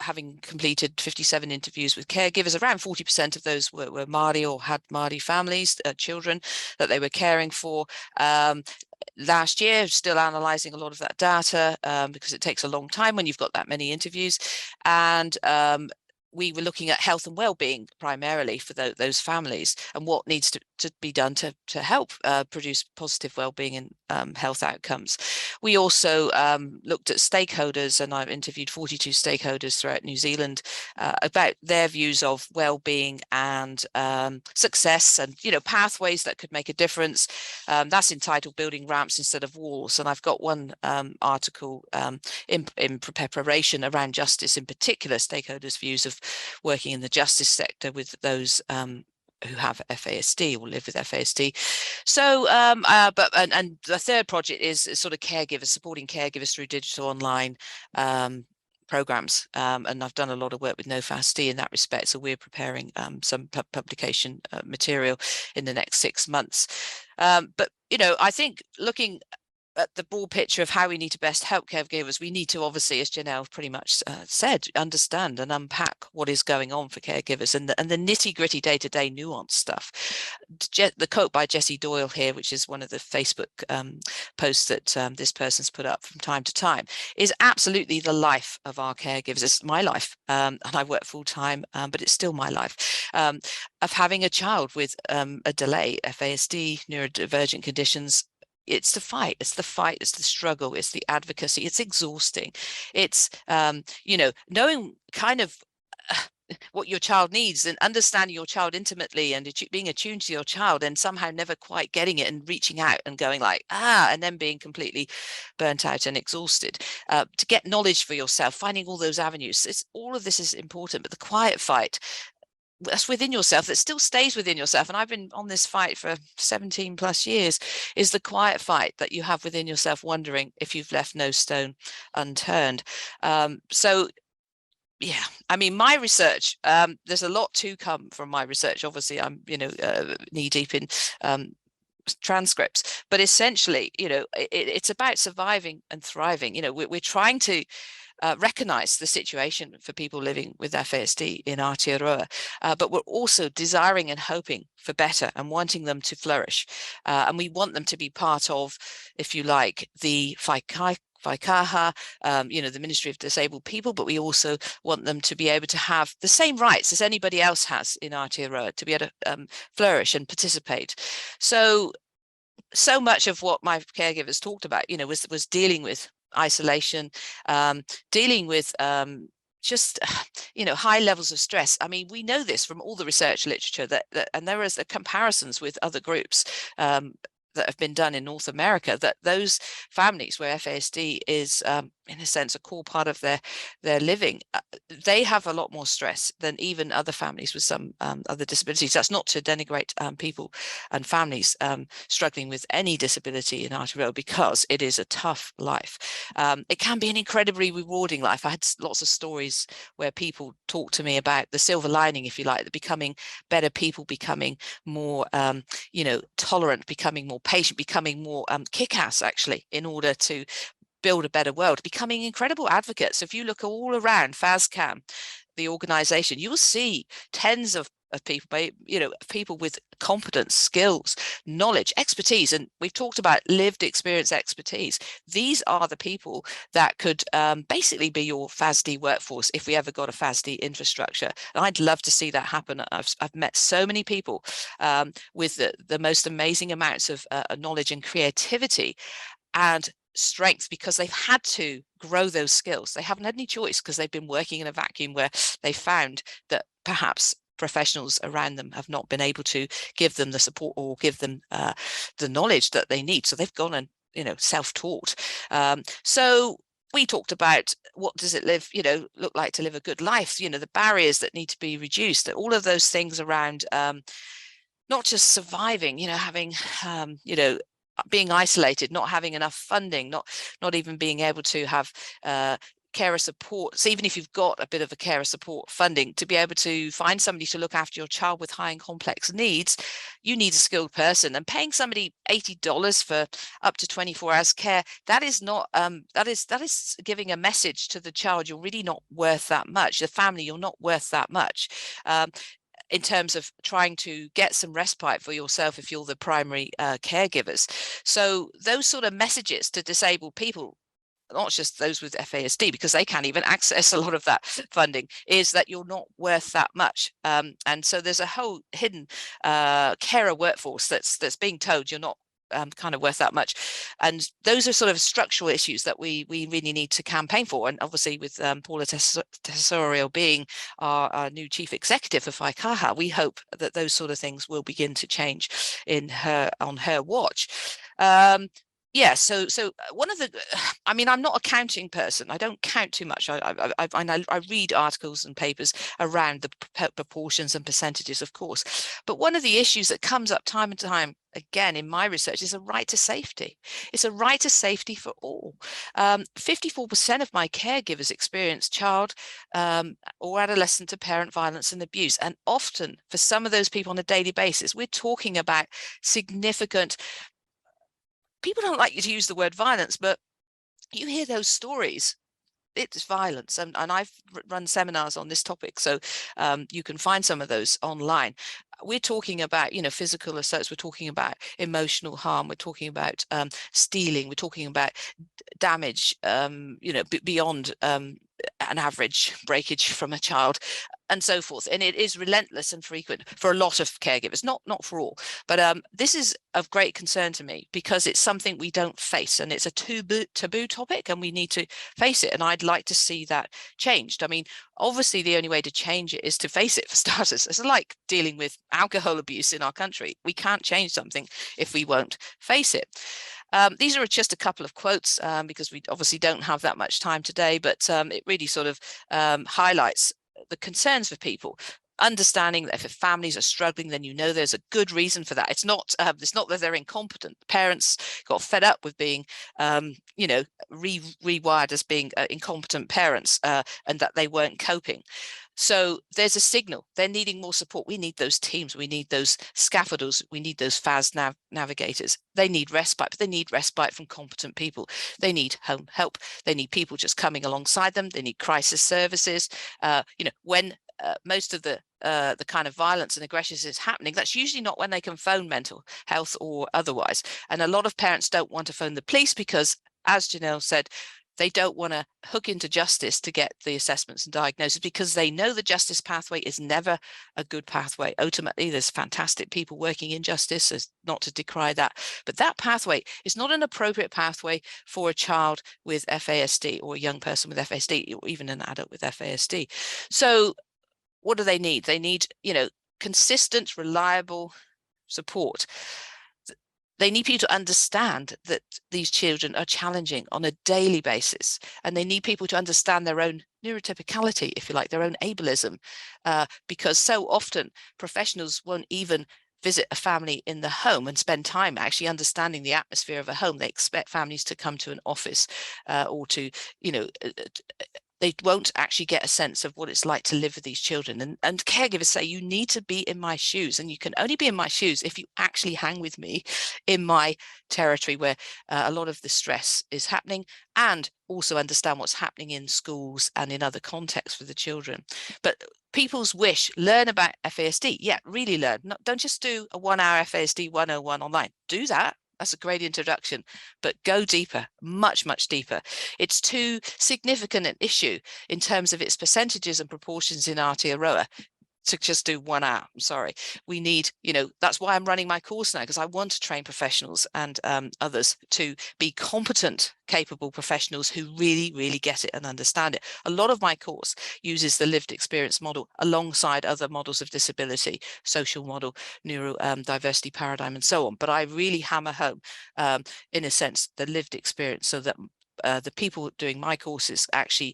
E: having completed 57 interviews with caregivers. Around 40% of those were Māori or had Māori families, children that they were caring for. Last year, still analysing a lot of that data because it takes a long time when you've got that many interviews. And we were looking at health and well-being primarily for those families and what needs to be done to help produce positive well-being and health outcomes. We also looked at stakeholders, and I've interviewed 42 stakeholders throughout New Zealand about their views of well-being and success and, you know, pathways that could make a difference. That's entitled Building Ramps Instead of Walls. And I've got one article in preparation around justice, in particular stakeholders' views of working in the justice sector with those who have FASD or live with FASD. So, and the third project is sort of caregivers, supporting caregivers through digital online programs. And I've done a lot of work with FASD in that respect. So we're preparing some publication material in the next 6 months. But, you know, I think looking at the broad picture of how we need to best help caregivers, we need to obviously, as Janell pretty much said, understand and unpack what is going on for caregivers and the nitty-gritty day-to-day nuance stuff. The quote by Jessie Doyle here, which is one of the Facebook posts that this person's put up from time to time, is absolutely the life of our caregivers. It's my life, and I work full-time, but it's still my life, of having a child with a delay, FASD, neurodivergent conditions. It's the fight, it's the struggle, it's the advocacy, it's exhausting. It's, you know, knowing kind of what your child needs and understanding your child intimately and being attuned to your child and somehow never quite getting it and reaching out and going like, and then being completely burnt out and exhausted. To get knowledge for yourself, finding all those avenues, all of this is important, but the quiet fight, that's within yourself, that still stays within yourself, and I've been on this fight for 17 plus years, is the quiet fight that you have within yourself, wondering if you've left no stone unturned. So yeah, I mean, my research, there's a lot to come from my research. Obviously, I'm, you know, knee deep in transcripts, but essentially, you know, it's about surviving and thriving. You know, we're trying to recognize the situation for people living with FASD in Aotearoa, but we're also desiring and hoping for better and wanting them to flourish. And we want them to be part of, if you like, the whaikaha, you know, the Ministry of Disabled People, but we also want them to be able to have the same rights as anybody else has in Aotearoa, to be able to flourish and participate. So much of what my caregivers talked about, you know, was dealing with isolation, dealing with just, you know, high levels of stress. I mean, we know this from all the research literature that and there is the comparisons with other groups that have been done in North America, that those families where FASD is in a sense a core part of their living, they have a lot more stress than even other families with some other disabilities. That's not to denigrate people and families struggling with any disability in Aotearoa, because it is a tough life. It can be an incredibly rewarding life. I had lots of stories where people talk to me about the silver lining, if you like, the becoming better people, becoming more you know, tolerant, becoming more patient, becoming more kick-ass actually, in order to build a better world, becoming incredible advocates. If you look all around FASD-CAN, the organization, you will see tens of people, you know, people with competence, skills, knowledge, expertise, and we've talked about lived experience expertise. These are the people that could basically be your FASD workforce if we ever got a FASD infrastructure. And I'd love to see that happen. I've met so many people with the most amazing amounts of knowledge and creativity and strength, because they've had to grow those skills. They haven't had any choice, because they've been working in a vacuum where they found that perhaps professionals around them have not been able to give them the support or give them the knowledge that they need. So they've gone and, you know, self-taught. So we talked about what does it look like to live a good life, you know, the barriers that need to be reduced, all of those things around not just surviving, you know, having, you know, being isolated, not having enough funding, not even being able to have carer support. So even if you've got a bit of a carer support funding, to be able to find somebody to look after your child with high and complex needs, you need a skilled person. And paying somebody $80 for up to 24 hours care, that is not that is giving a message to the child, you're really not worth that much. The family, you're not worth that much. In terms of trying to get some respite for yourself if you're the primary caregivers. So those sort of messages to disabled people, not just those with FASD, because they can't even access a lot of that funding, is that you're not worth that much. And so there's a whole hidden carer workforce that's being told you're not kind of worth that much. And those are sort of structural issues that we really need to campaign for. And obviously with Paula Penfold being our new chief executive of whaikaha, we hope that those sort of things will begin to change on her watch. Yeah, so one of the, I mean, I'm not a counting person. I don't count too much. I read articles and papers around the proportions and percentages, of course. But one of the issues that comes up time and time again in my research is a right to safety. It's a right to safety for all. 54% of my caregivers experience child or adolescent to parent violence and abuse. And often for some of those people on a daily basis, we're talking about significant people don't like you to use the word violence, but you hear those stories. It's violence, and I've run seminars on this topic, so you can find some of those online. We're talking about, you know, physical assaults, we're talking about emotional harm, we're talking about stealing, we're talking about damage, you know, beyond an average breakage from a child, and so forth. And it is relentless and frequent for a lot of caregivers, not for all. But this is of great concern to me because it's something we don't face, and it's a taboo topic, and we need to face it. And I'd like to see that changed. I mean, obviously, the only way to change it is to face it, for starters. It's like dealing with alcohol abuse in our country. We can't change something if we won't face it. These are just a couple of quotes because we obviously don't have that much time today, but it really sort of highlights the concerns for people. Understanding that if families are struggling, then you know there's a good reason for that. It's not that they're incompetent. Parents got fed up with being, you know, rewired as being incompetent parents, and that they weren't coping. So there's a signal. They're needing more support. We need those teams. We need those scaffolders. We need those FASD navigators. They need respite, but they need respite from competent people. They need home help. They need people just coming alongside them. They need crisis services. You know, when most of the kind of violence and aggression is happening, that's usually not when they can phone mental health or otherwise. And a lot of parents don't want to phone the police because, as Janell said, they don't want to hook into justice to get the assessments and diagnosis because they know the justice pathway is never a good pathway. Ultimately, there's fantastic people working in justice, so not to decry that, but that pathway is not an appropriate pathway for a child with FASD or a young person with FASD or even an adult with FASD. So what do they need? They need, you know, consistent, reliable support. They need people to understand that these children are challenging on a daily basis, and they need people to understand their own neurotypicality, if you like, their own ableism, because so often professionals won't even visit a family in the home and spend time actually understanding the atmosphere of a home. They expect families to come to an office or to, you know, they won't actually get a sense of what it's like to live with these children. And caregivers say, you need to be in my shoes, and you can only be in my shoes if you actually hang with me in my territory where a lot of the stress is happening, and also understand what's happening in schools and in other contexts for the children. But people's wish, learn about FASD. Yeah, really learn. Don't just do a 1 hour FASD 101 online. Do that. That's a great introduction, but go deeper, much, much deeper. It's too significant an issue in terms of its percentages and proportions in Aotearoa to just do 1 hour. I'm sorry. We need, you know, that's why I'm running my course now, because I want to train professionals and others to be competent, capable professionals who really, really get it and understand it. A lot of my course uses the lived experience model alongside other models of disability, social model, neurodiversity paradigm, and so on. But I really hammer home, in a sense, the lived experience so that the people doing my courses actually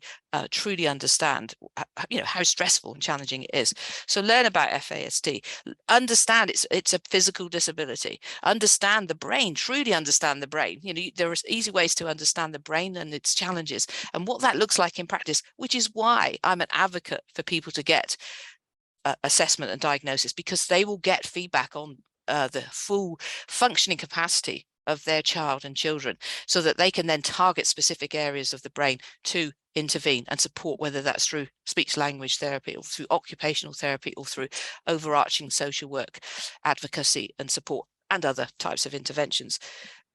E: truly understand, you know, how stressful and challenging it is. So learn about FASD, understand it's a physical disability, understand the brain, truly understand the brain. You know, there are easy ways to understand the brain and its challenges and what that looks like in practice, which is why I'm an advocate for people to get assessment and diagnosis, because they will get feedback on the full functioning capacity of their child and children, so that they can then target specific areas of the brain to intervene and support, whether that's through speech language therapy or through occupational therapy or through overarching social work, advocacy and support, and other types of interventions.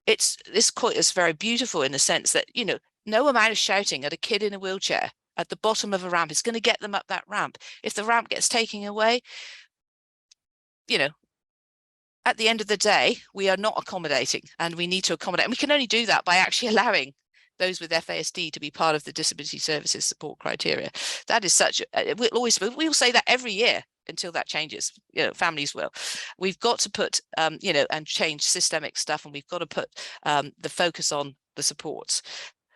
E: This quote is very beautiful in the sense that, you know, no amount of shouting at a kid in a wheelchair at the bottom of a ramp is going to get them up that ramp. If the ramp gets taken away, you know, at the end of the day, we are not accommodating, and we need to accommodate. And we can only do that by actually allowing those with FASD to be part of the disability services support criteria. That is such, we'll say that every year until that changes, you know, families will. We've got to put, you know, and change systemic stuff, and we've got to put the focus on the supports.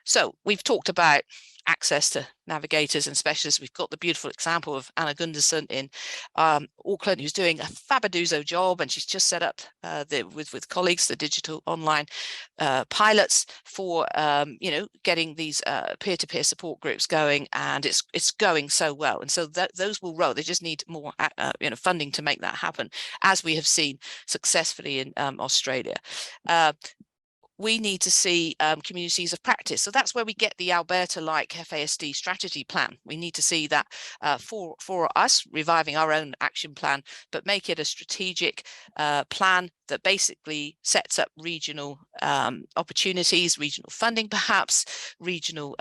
E: So we've talked about access to navigators and specialists. We've got the beautiful example of Anita Gibbs in Auckland, who's doing a fabuloso job, and she's just set up with colleagues the digital online pilots for you know, getting these peer-to-peer support groups going, and it's going so well. And so those will roll. They just need more you know, funding to make that happen, as we have seen successfully in Australia. we need to see communities of practice. So that's where we get the Alberta-like FASD strategy plan. We need to see that for us, reviving our own action plan, but make it a strategic plan that basically sets up regional opportunities, regional funding, perhaps regional,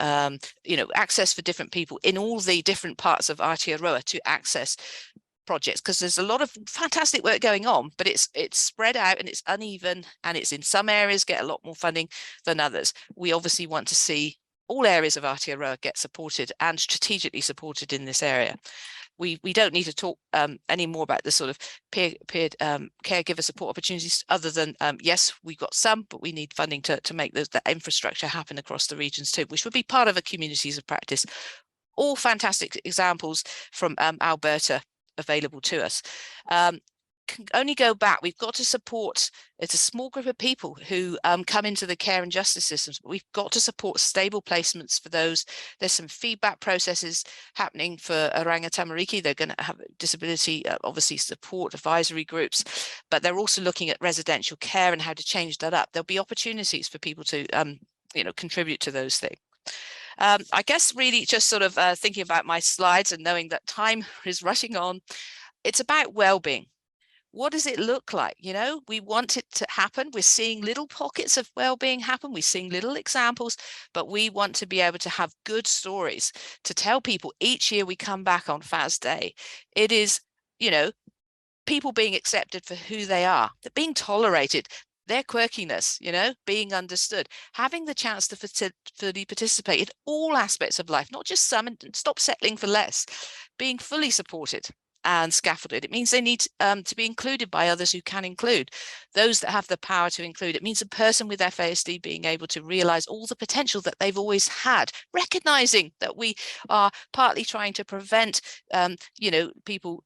E: access for different people in all the different parts of Aotearoa to access projects, because there's a lot of fantastic work going on, but it's spread out and it's uneven, and it's in some areas get a lot more funding than others. We obviously want to see all areas of Aotearoa get supported and strategically supported in this area. We don't need to talk any more about the sort of peer caregiver support opportunities, other than yes, we've got some, but we need funding to make the infrastructure happen across the regions too, which would be part of a communities of practice. All fantastic examples from Alberta available to us. Can only go back. We've got to support, it's a small group of people who come into the care and justice systems, but we've got to support stable placements for those. There's some feedback processes happening for Oranga Tamariki. They're going to have disability, obviously support advisory groups, but they're also looking at residential care and how to change that up. There'll be opportunities for people to contribute to those things. I guess really just sort of thinking about my slides and knowing that time is rushing on, it's about well-being. What does it look like? We want it to happen. We're seeing little pockets of well-being happen. We're seeing little examples, but we want to be able to have good stories to tell people each year we come back on FASD Day. It is, people being accepted for who they are, they're being tolerated, their quirkiness, being understood, having the chance to fully participate in all aspects of life, not just some, and stop settling for less, being fully supported and scaffolded. It means they need to be included by others who can include, those that have the power to include. It means a person with FASD being able to realize all the potential that they've always had, recognizing that we are partly trying to prevent people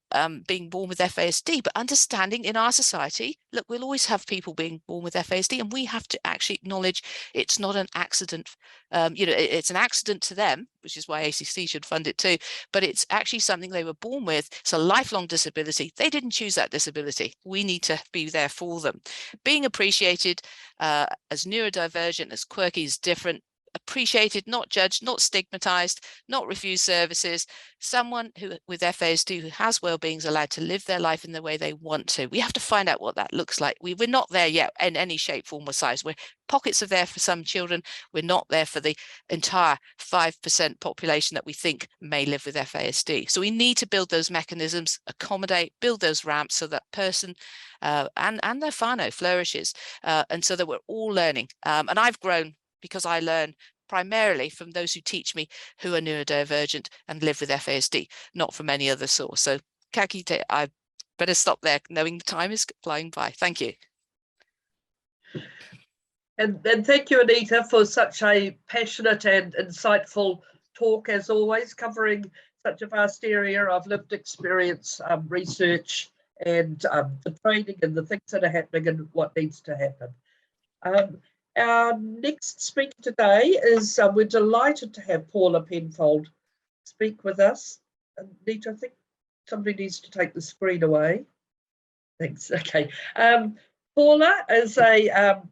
E: being born with FASD, but understanding in our society, look, we'll always have people being born with FASD, and we have to actually acknowledge it's not an accident. It's an accident to them, which is why ACC should fund it too, but it's actually something they were born with. It's a lifelong disability. They didn't choose that disability. We need to be there for them. Being appreciated as neurodivergent, as quirky, as different, appreciated, not judged, not stigmatized, not refused services. Someone who with FASD who has well-being is allowed to live their life in the way they want to. We have to find out what that looks like. We're not there yet in any shape, form or size. We're pockets of there for some children. We're not there for the entire 5% population that we think may live with FASD. So we need to build those mechanisms, accommodate, build those ramps so that person and their whānau flourishes, and so that we're all learning. And I've grown because I learn primarily from those who teach me who are neurodivergent and live with FASD, not from any other source. So ka kite, I better stop there, knowing the time is flying by. Thank you.
B: And thank you, Anita, for such a passionate and insightful talk, as always, covering such a vast area of lived experience, research, and the training and the things that are happening and what needs to happen. Our next speaker today is, we're delighted to have Paula Penfold speak with us. Anita, I think somebody needs to take the screen away. Thanks. Okay. Paula is a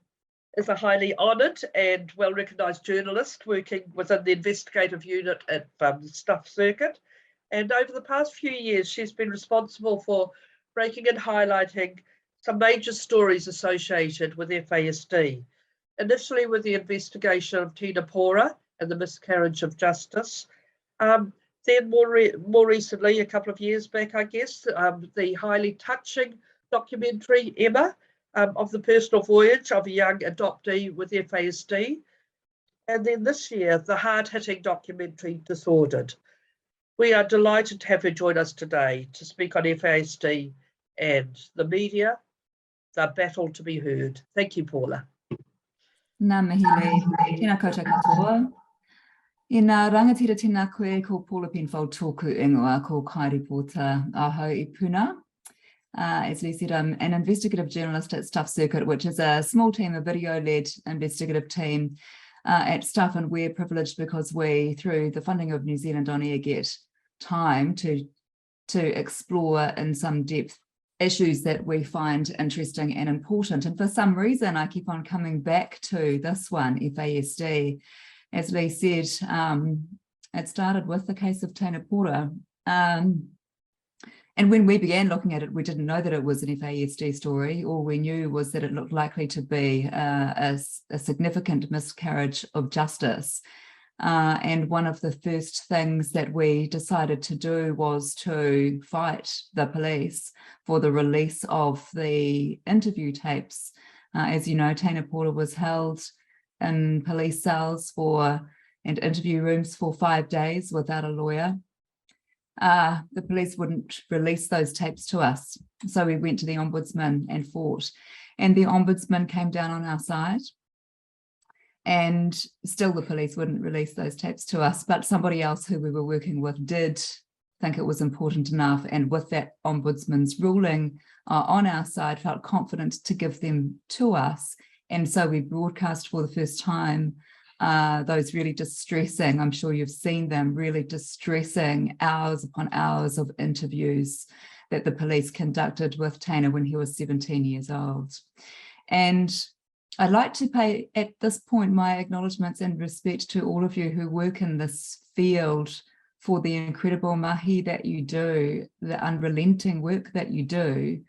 B: highly honoured and well-recognised journalist working within the investigative unit at the Stuff Circuit. And over the past few years, she's been responsible for breaking and highlighting some major stories associated with FASD. Initially with the investigation of Te Whatu Ora and the miscarriage of justice. Then more recently, a couple of years back, I guess, the highly touching documentary, Emma, of the personal voyage of a young adoptee with FASD. And then this year, the hard-hitting documentary, Disordered. We are delighted to have her join us today to speak on FASD and the media, the battle to be heard. Thank you, Paula.
F: Nā mihi Leigh, tēnā koutou katoa. I ngā rangatira tēnā koe ko Paula Penfold tōku ingoa ko kai reporter aho I Puna. As Leigh said, I'm an investigative journalist at Stuff Circuit, which is a small team, a video-led investigative team at Stuff, and we're privileged because we, through the funding of New Zealand On Air, get time to explore in some depth issues that we find interesting and important. And for some reason, I keep on coming back to this one, FASD. As Leigh said, it started with the case of Te Ora. And when we began looking at it, we didn't know that it was an FASD story. All we knew was that it looked likely to be a significant miscarriage of justice. And one of the first things that we decided to do was to fight the police for the release of the interview tapes. As you know, Te Ora was held in police cells and interview rooms for 5 days without a lawyer. The police wouldn't release those tapes to us. So we went to the Ombudsman and fought. And the Ombudsman came down on our side. And still the police wouldn't release those tapes to us, but somebody else who we were working with did think it was important enough, and with that Ombudsman's ruling on our side, felt confident to give them to us. And so we broadcast for the first time those really distressing, I'm sure you've seen them, really distressing hours upon hours of interviews that the police conducted with Tana when he was 17 years old. And I'd like to pay at this point my acknowledgements and respect to all of you who work in this field for the incredible mahi that you do, the unrelenting work that you do,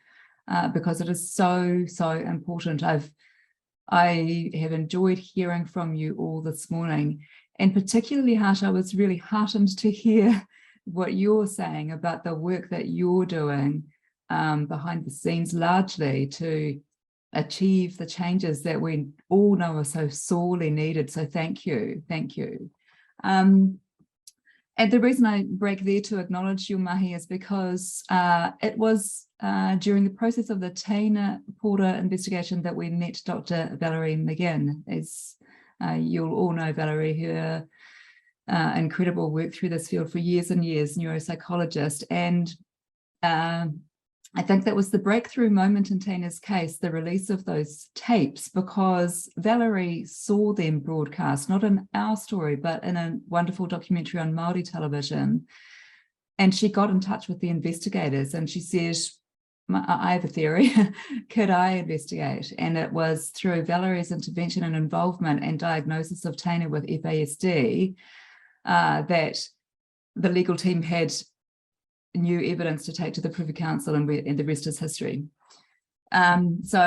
F: because it is so, so important. I have enjoyed hearing from you all this morning, and particularly, Hart, I was really heartened to hear what you're saying about the work that you're doing behind the scenes, largely to achieve the changes that we all know are so sorely needed. So thank you, thank you. And the reason I break there to acknowledge your mahi is because it was during the process of the Te Ora investigation that we met Dr. Valerie McGinn. As you'll all know Valerie, her incredible work through this field for years and years, neuropsychologist. And I think that was the breakthrough moment in Tana's case, the release of those tapes, because Valerie saw them broadcast, not in our story, but in a wonderful documentary on Māori television. And she got in touch with the investigators and she said, I have a theory, could I investigate? And it was through Valerie's intervention and involvement and diagnosis of Tana with FASD that the legal team had new evidence to take to the Privy Council, and the rest is history. So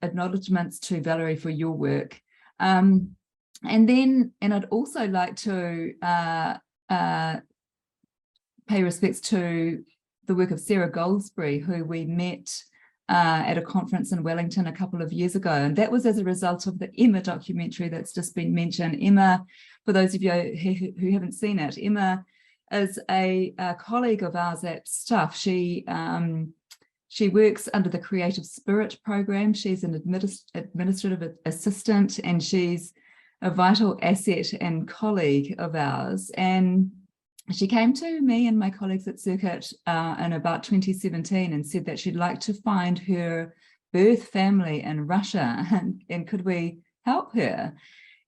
F: acknowledgements to Valerie for your work. And I'd also like to pay respects to the work of Sarah Goldsberry, who we met at a conference in Wellington a couple of years ago. And that was as a result of the Emma documentary that's just been mentioned. Emma, for those of you who haven't seen it, Emma is a colleague of ours at Stuff. She works under the Creative Spirit program. She's an administrative assistant, and she's a vital asset and colleague of ours. And she came to me and my colleagues at Circuit in about 2017 and said that she'd like to find her birth family in Russia, and could we help her?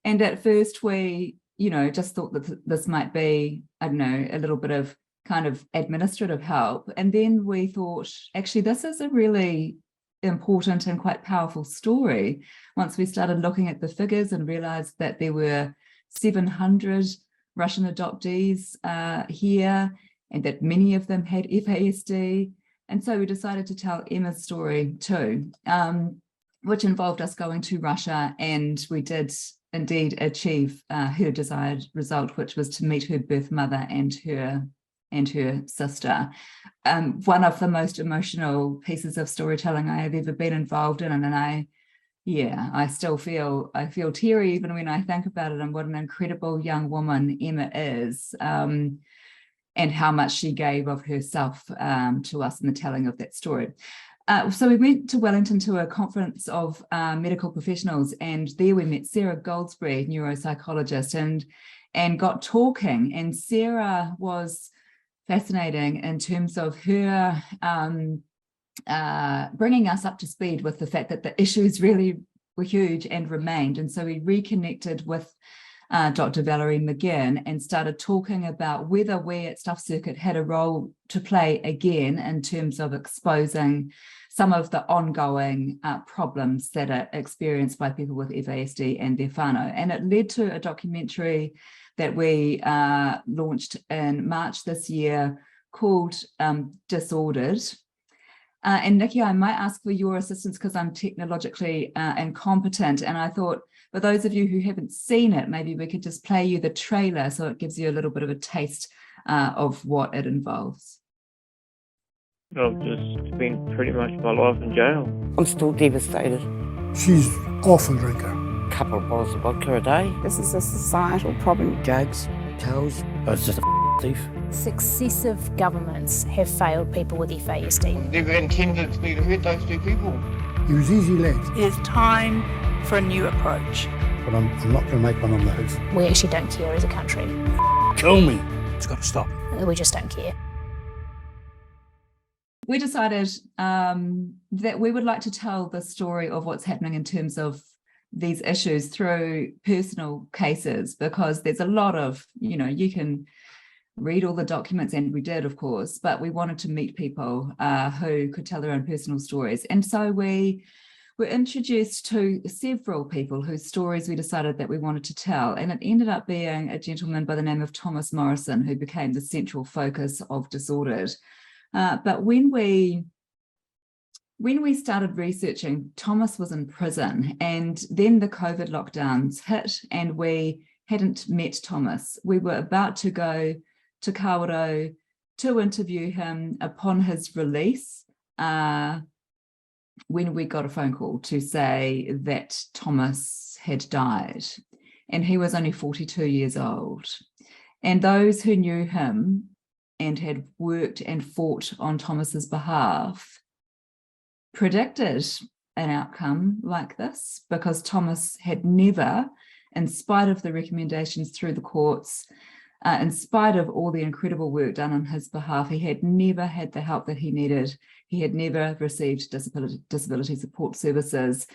F: And at first we just thought that this might be, I don't know, a little bit of kind of administrative help. And then we thought, actually, this is a really important and quite powerful story. Once we started looking at the figures and realized that there were 700 Russian adoptees here, and that many of them had FASD. And so we decided to tell Emma's story too, which involved us going to Russia, and we did indeed achieve her desired result, which was to meet her birth mother and her sister. One of the most emotional pieces of storytelling I have ever been involved in, and I still feel teary even when I think about it, and what an incredible young woman Emma is, and how much she gave of herself to us in the telling of that story. So we went to Wellington to a conference of medical professionals, and there we met Sarah Goldsberry, neuropsychologist, and got talking. And Sarah was fascinating in terms of her bringing us up to speed with the fact that the issues really were huge and remained. And so we reconnected with Dr. Valerie McGinn, and started talking about whether we at Stuff Circuit had a role to play again in terms of exposing some of the ongoing problems that are experienced by people with FASD and their whānau. And it led to a documentary that we launched in March this year called Disordered. And Nicki, I might ask for your assistance because I'm technologically incompetent. And I thought, for those of you who haven't seen it, maybe we could just play you the trailer so it gives you a little bit of a taste of what it involves.
G: I've just spent pretty much my life in jail.
H: I'm still devastated.
I: She's awful drinker.
H: A couple of bottles of vodka a day.
J: This is a societal problem.
H: Jugs, tells.
I: I was just a thief.
J: Successive governments have failed people with FASD.
G: Never intended to hurt those two people.
I: He was easy lad,
K: It's time for a new approach.
I: but I'm not going to make one on the hoof.
J: We actually don't care as a country.
I: Kill me. It's got to stop.
J: We just don't care.
F: We decided that we would like to tell the story of what's happening in terms of these issues through personal cases, because there's a lot of, you can read all the documents, and we did, of course, but we wanted to meet people who could tell their own personal stories. And so we were introduced to several people whose stories we decided that we wanted to tell. And it ended up being a gentleman by the name of Thomas Morrison, who became the central focus of Disordered. But when we started researching, Thomas was in prison, and then the COVID lockdowns hit and we hadn't met Thomas. We were about to go to Hauora to interview him upon his release when we got a phone call to say that Thomas had died, and he was only 42 years old. And those who knew him and had worked and fought on Thomas's behalf predicted an outcome like this, because Thomas had never, in spite of the recommendations through the courts, in spite of all the incredible work done on his behalf, he had never had the help that he needed. He had never received disability support services.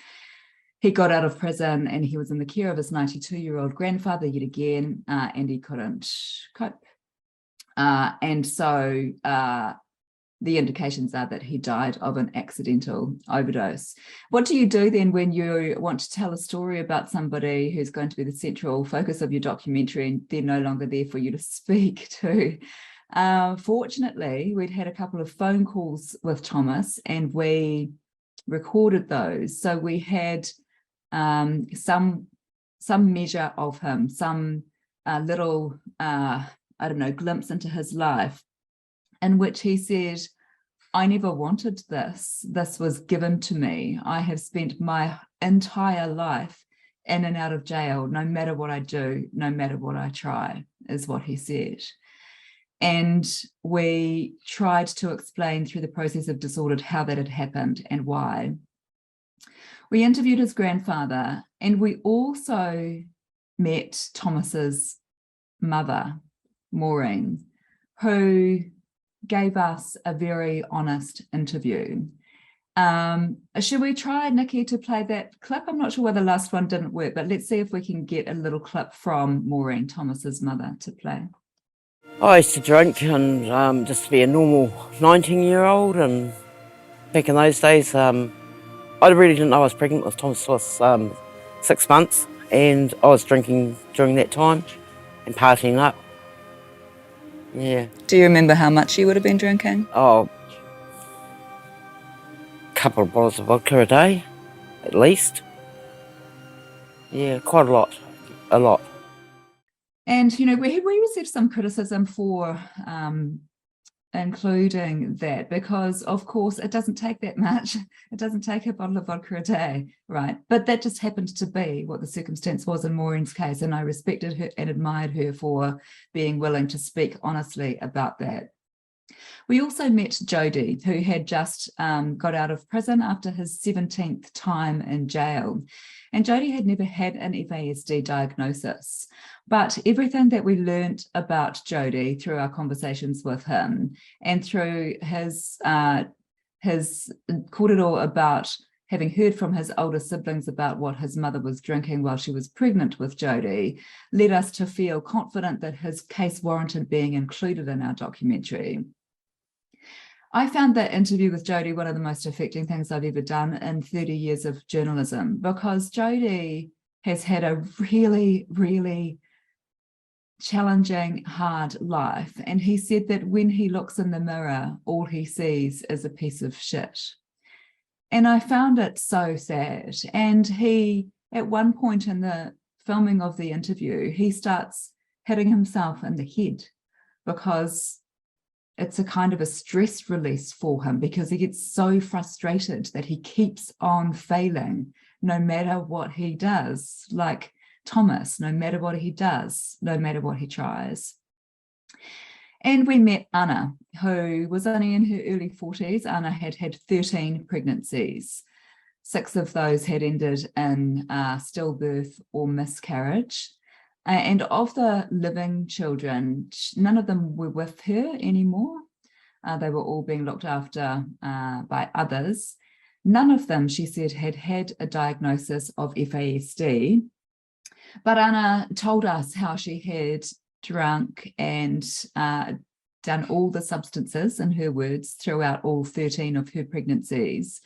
F: He got out of prison and he was in the care of his 92-year-old grandfather yet again, and he couldn't cope. And so the indications are that he died of an accidental overdose. What do you do then when you want to tell a story about somebody who's going to be the central focus of your documentary and they're no longer there for you to speak to? Fortunately, we'd had a couple of phone calls with Thomas and we recorded those. So we had some measure of him, some little glimpse into his life, in which he said, I never wanted this. This was given to me. I have spent my entire life in and out of jail, no matter what I do, no matter what I try, is what he said. And we tried to explain through the process of Disordered how that had happened and why. We interviewed his grandfather, and we also met Thomas's mother, Maureen, who gave us a very honest interview. Should we try, Nicki, to play that clip? I'm not sure why the last one didn't work, but let's see if we can get a little clip from Maureen, Thomas's mother, to play.
H: I used to drink and just be a normal 19-year-old, and back in those days, I really didn't know I was pregnant with Thomas. I was 6 months, and I was drinking during that time and partying up. Yeah.
F: Do you remember how much you would have been drinking?
H: Oh, a couple of bottles of vodka a day, at least. Yeah, quite a lot.
F: And, we received some criticism for including that, because, of course, it doesn't take that much. It doesn't take a bottle of vodka a day, right? But that just happened to be what the circumstance was in Maureen's case, and I respected her and admired her for being willing to speak honestly about that. We also met Jody, who had just got out of prison after his 17th time in jail. And Jody had never had an FASD diagnosis. But everything that we learnt about Jody through our conversations with him and through his korero about having heard from his older siblings about what his mother was drinking while she was pregnant with Jodie, led us to feel confident that his case warranted being included in our documentary. I found that interview with Jodie one of the most affecting things I've ever done in 30 years of journalism, because Jodie has had a really, really challenging, hard life. And he said that when he looks in the mirror, all he sees is a piece of shit. And I found it so sad. And he, at one point in the filming of the interview, he starts hitting himself in the head because it's a kind of a stress release for him, because he gets so frustrated that he keeps on failing no matter what he does. Like Thomas, no matter what he does, no matter what he tries. And we met Anna, who was only in her early 40s. Anna had had 13 pregnancies. 6 of those had ended in stillbirth or miscarriage. And of the living children, none of them were with her anymore. They were all being looked after by others. None of them, she said, had had a diagnosis of FASD. But Anna told us how she had drunk and done all the substances, in her words, throughout all 13 of her pregnancies.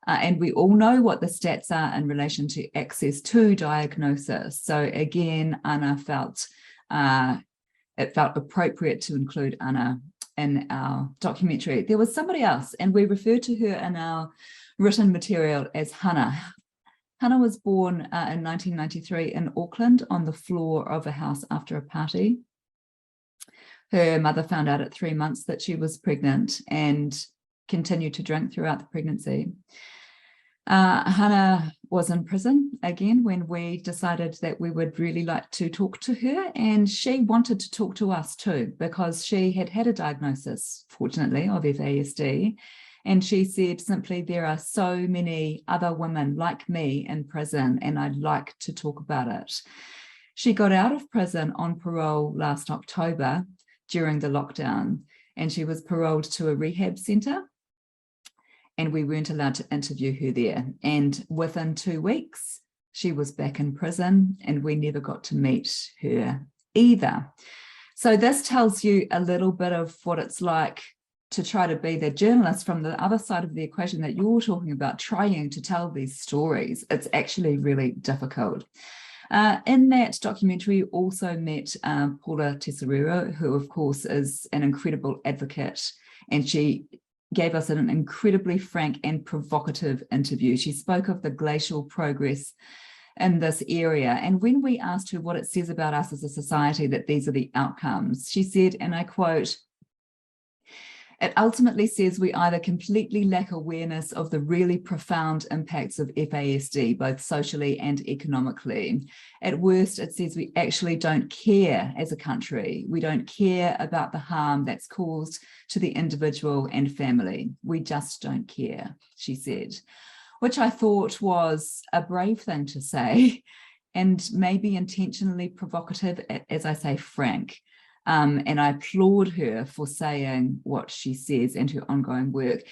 F: And we all know what the stats are in relation to access to diagnosis. So again, Anna felt it felt appropriate to include Anna in our documentary. There was somebody else, and we referred to her in our written material as Hannah. Hannah was born in 1993 in Auckland on the floor of a house after a party. Her mother found out at 3 months that she was pregnant and continued to drink throughout the pregnancy. Hannah was in prison again when we decided that we would really like to talk to her, and she wanted to talk to us too, because she had had a diagnosis, fortunately, of FASD. And she said simply, there are so many other women like me in prison, and I'd like to talk about it. She got out of prison on parole last October during the lockdown, and she was paroled to a rehab centre, and we weren't allowed to interview her there. And within 2 weeks, she was back in prison, and we never got to meet her either. So this tells you a little bit of what it's like to try to be the journalist from the other side of the equation that you're talking about, trying to tell these stories. It's actually really difficult. In that documentary, we also met Paula Penfold, who of course is an incredible advocate, and she gave us an incredibly frank and provocative interview. She spoke of the glacial progress in this area, and when we asked her what it says about us as a society that these are the outcomes, she said, and I quote, "It ultimately says we either completely lack awareness of the really profound impacts of FASD, both socially and economically. At worst, it says we actually don't care as a country. We don't care about the harm that's caused to the individual and family. We just don't care," she said, which I thought was a brave thing to say, and maybe intentionally provocative, as I say, frank. And I applaud her for saying what she says and her ongoing work.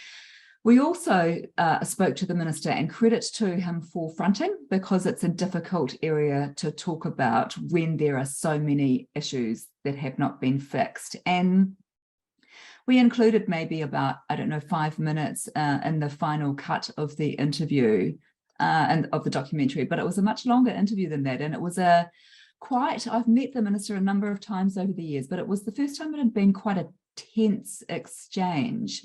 F: We also spoke to the minister, and credit to him for fronting, because it's a difficult area to talk about when there are so many issues that have not been fixed. And we included maybe about, 5 minutes in the final cut of the interview and of the documentary, but it was a much longer interview than that. And it was I've met the minister a number of times over the years, but it was the first time it had been quite a tense exchange.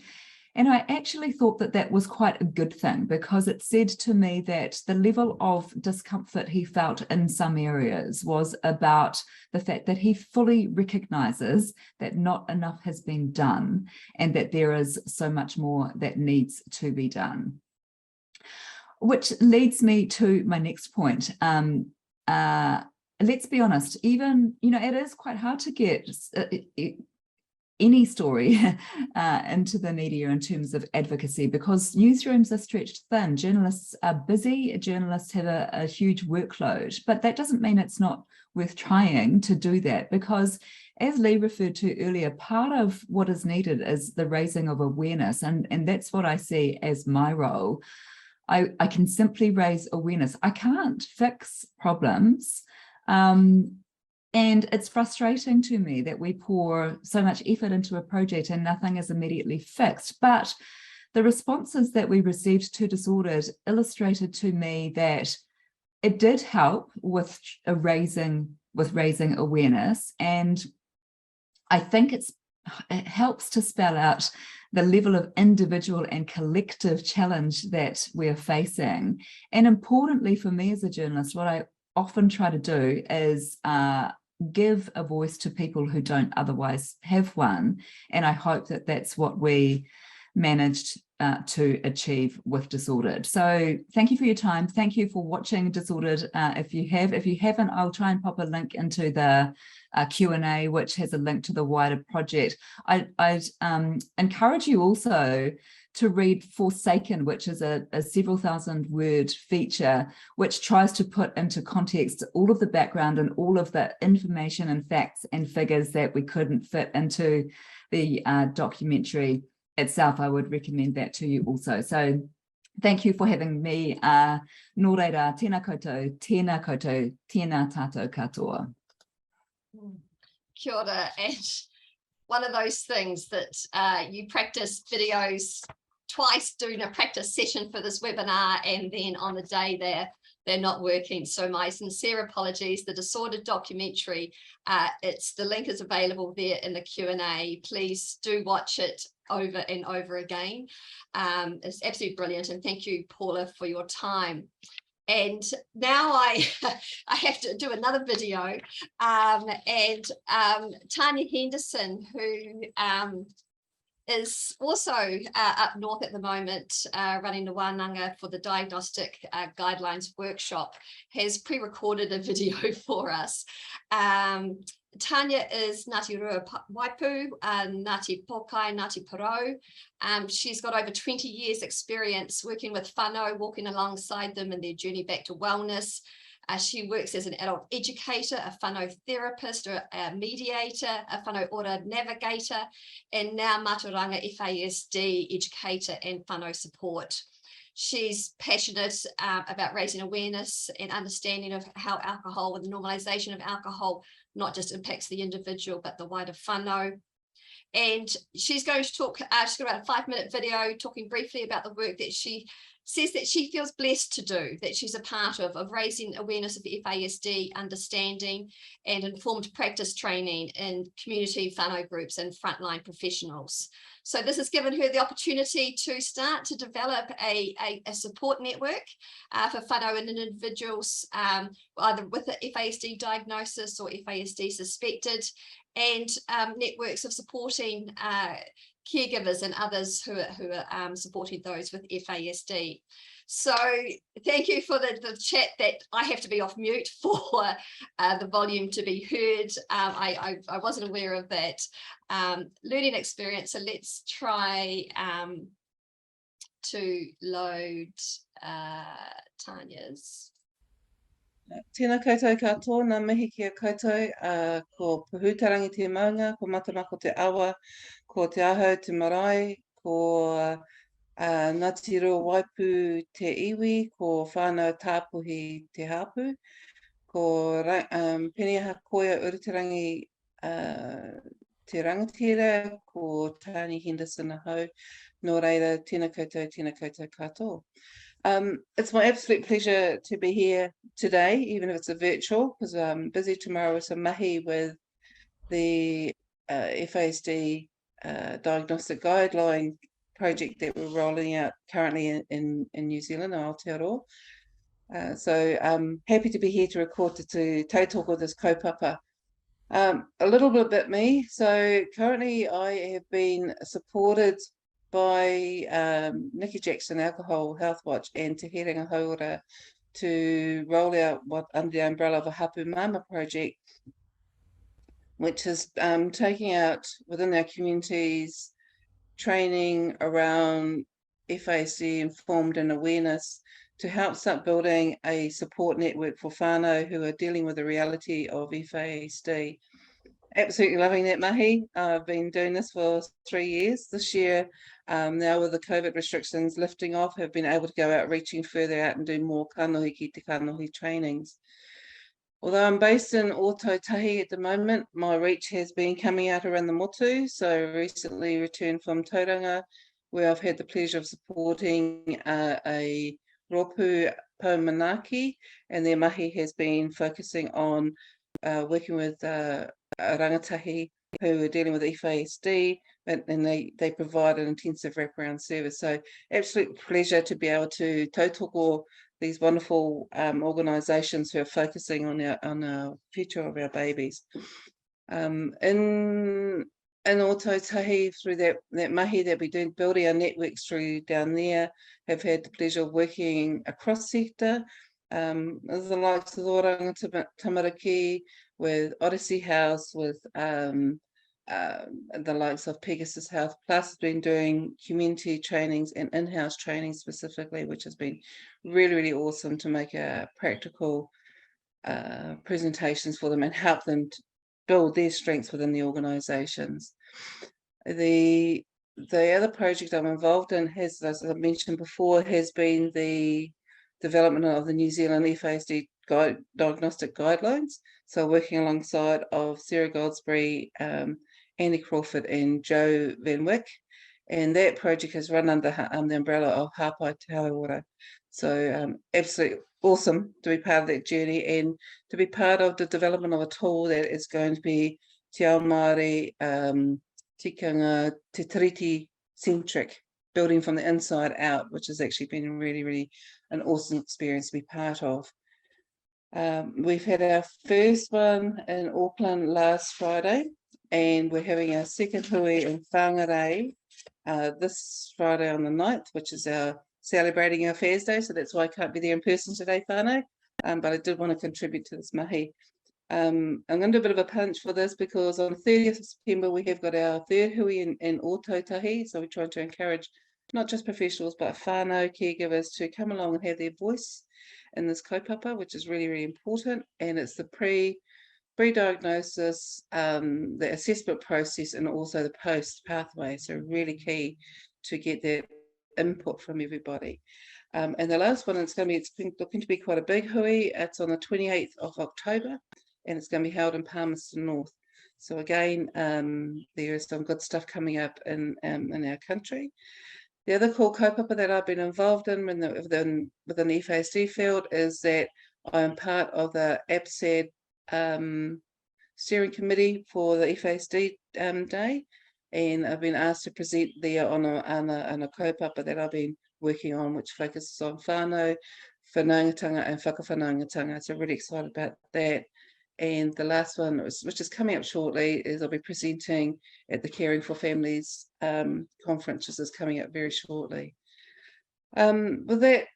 F: And I actually thought that that was quite a good thing, because it said to me that the level of discomfort he felt in some areas was about the fact that he fully recognises that not enough has been done, and that there is so much more that needs to be done. Which leads me to my next point. Let's be honest, even, it is quite hard to get any story into the media in terms of advocacy, because newsrooms are stretched thin. Journalists are busy, journalists have a huge workload, but that doesn't mean it's not worth trying to do that, because as Leigh referred to earlier, part of what is needed is the raising of awareness, and that's what I see as my role. I can simply raise awareness. I can't fix problems. And it's frustrating to me that we pour so much effort into a project and nothing is immediately fixed. But the responses that we received to Disordered illustrated to me that it did help with raising awareness. And I think it helps to spell out the level of individual and collective challenge that we're facing. And importantly for me as a journalist, what I often try to do is give a voice to people who don't otherwise have one. And I hope that that's what we managed to achieve with Disordered. So thank you for your time. Thank you for watching Disordered. If you haven't, I'll try and pop a link into the Q&A, which has a link to the wider project. I'd encourage you also to read Forsaken, which is a several thousand word feature, which tries to put into context all of the background and all of the information and facts and figures that we couldn't fit into the documentary itself. I would recommend that to you also. So thank you for having me. Nō reira, tēnā koutou, tēnā koutou, tēnā tātou katoa.
A: Kia ora. And one of those things that you practice videos twice, doing a practice session for this webinar, and then on the day they're not working. So my sincere apologies. The Disordered documentary, the link is available there in the Q&A. Please do watch it over and over again. It's absolutely brilliant, and thank you, Paula, for your time. And now I have to do another video, and Tania Henderson, who is also up north at the moment, running the wānanga for the Diagnostic Guidelines Workshop, has pre-recorded a video for us. Tania is Ngāti Rua Waipu, Ngāti Pokai, Ngāti Porou. She's got over 20 years experience working with whānau, walking alongside them in their journey back to wellness. She works as an adult educator, a whānau therapist, or a mediator, a Whānau Ora navigator, and now Mātauranga FASD educator and whānau support. She's passionate about raising awareness and understanding of how alcohol and the normalisation of alcohol not just impacts the individual, but the wider whānau. And she's going to talk, she's got about a 5-minute video talking briefly about the work that she says that she feels blessed to do, that she's a part of raising awareness of FASD, understanding and informed practice training in community whānau groups and frontline professionals. So this has given her the opportunity to start to develop a support network for whānau and individuals, either with an FASD diagnosis or FASD suspected, and networks of supporting caregivers and others who are supporting those with FASD. So thank you for the chat that I have to be off mute for the volume to be heard. I wasn't aware of that learning experience. So let's try to load Tania's.
L: Tēnā koutou katoa, nā mihi kia koutou, ko Puhutarangi te maunga, ko Matamako te awa, ko te aho te marae, ko Ngāti Rua Waipu te iwi, ko whānau tāpuhi te hapū, ko Peniaha Koia Urutarangi te rangatira, ko Tania Henderson ahau, nō reira, tēnā koutou katoa. It's my absolute pleasure to be here today, even if it's a virtual, because I'm busy tomorrow with some mahi with the FASD diagnostic guideline project that we're rolling out currently in New Zealand, Aotearoa. So I'm happy to be here to record to tautoko this kaupapa. A little bit about me. So currently I have been supported by Nicki Jackson Alcohol Healthwatch and Te Hāpai to roll out under the umbrella of a Hapū Mama project, which is taking out within our communities training around FASD-informed and awareness to help start building a support network for whānau who are dealing with the reality of FASD. absolutely loving that mahi. I've been doing this for 3 years. This year, now with the COVID restrictions lifting off, have been able to go out reaching further out and do more kanohi ki te kanohi trainings. Although I'm based in Ōtautahi at the moment, my reach has been coming out around the motu. So recently returned from Tauranga, where I've had the pleasure of supporting a Ropu Paumanaki, and their mahi has been focusing on working with rangatahi who are dealing with FASD, and they provide an intensive wraparound service. So absolute pleasure to be able to tautoko these wonderful organisations who are focusing on our future of our babies. In Ōtautahi, through that mahi that we do, building our networks through down there, have had the pleasure of working across sector. There's the likes of Oranga Tamariki, with Odyssey House, with the likes of Pegasus Health, plus been doing community trainings and in-house training specifically, which has been really, really awesome to make practical presentations for them and help them to build their strengths within the organisations. The other project I'm involved in has, as I mentioned before, has been the development of the New Zealand FASD diagnostic guidelines. So working alongside of Sarah Goldsberry, Andy Crawford and Joe Van Wyck, and that project has run under the umbrella of Hāpai Te Hauora. So absolutely awesome to be part of that journey and to be part of the development of a tool that is going to be Te Ao Māori, tikanga, te tiriti centric, building from the inside out, which has actually been really, really an awesome experience to be part of. We've had our first one in Auckland last Friday, and we're having our second hui in Whangarei this Friday on the 9th, which is our celebrating our FASD Day, so that's why I can't be there in person today, whānau, but I did want to contribute to this mahi. I'm going to do a bit of a punch for this because on the 30th of September we have got our third hui in Ōtautahi, so we're trying to encourage not just professionals but whānau caregivers to come along and have their voice in this kaupapa, which is really, really important. And it's the pre-diagnosis, the assessment process, and also the post pathway. So really key to get that input from everybody. And the last one is it's looking to be quite a big hui. It's on the 28th of October, and it's going to be held in Palmerston North. So again, there is some good stuff coming up in our country. The other cool kaupapa that I've been involved in within the FASD field is that I'm part of the APSAD steering committee for the FASD Day, and I've been asked to present there on a kaupapa that I've been working on, which focuses on whānau, whanaungatanga and whakawhanaungatanga. So really excited about that. And the last one, which is coming up shortly, is I'll be presenting at the Caring for Families conference, which is coming up very shortly. With that,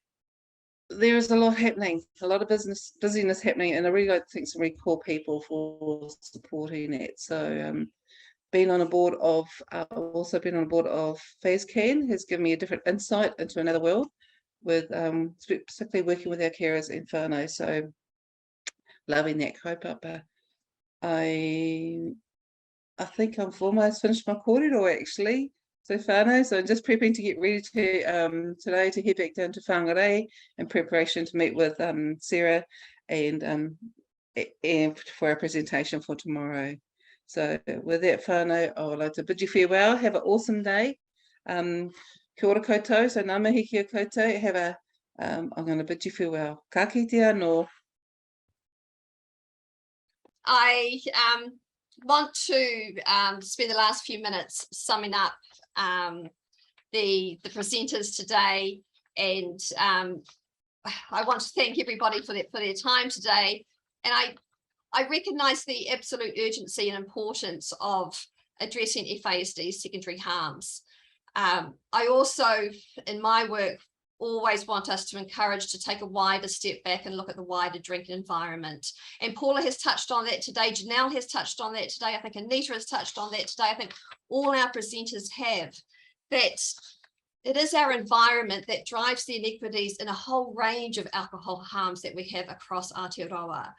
L: there is a lot happening, a lot of busyness happening, and I really like to thank some really cool people for supporting it. So being on a board of, I've also been on a board of FASD-CAN, has given me a different insight into another world, with specifically working with our carers and whānau. So loving that kaupapa. I think I've almost finished my kōrero actually. So whānau, so I'm just prepping to get ready to today to head back down to Whangarei in preparation to meet with Sarah and for our presentation for tomorrow. So with that whānau, I would like to bid you farewell. Have an awesome day. Kia ora koutou, so ngā mihi kia koutou. Have a, I'm going to bid you farewell. Ka kite anō.
A: I want to spend the last few minutes summing up the presenters today, and I want to thank everybody for their time today. And I recognise the absolute urgency and importance of addressing FASD secondary harms. I also, in my work, always want us to encourage to take a wider step back and look at the wider drinking environment. And Paula has touched on that today. Janell has touched on that today. I think Anita has touched on that today. I think all our presenters have. That it is our environment that drives the inequities in a whole range of alcohol harms that we have across Aotearoa.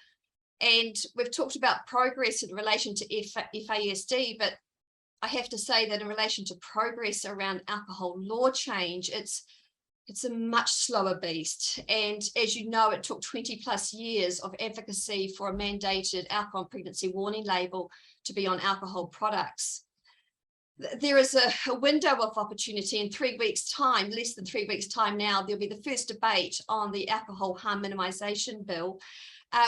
A: And we've talked about progress in relation to FASD, but I have to say that in relation to progress around alcohol law change, it's a much slower beast. And as you know, it took 20+ years of advocacy for a mandated alcohol and pregnancy warning label to be on alcohol products. There is a window of opportunity in 3 weeks' time, less than 3 weeks' time now, there'll be the first debate on the alcohol harm minimisation bill,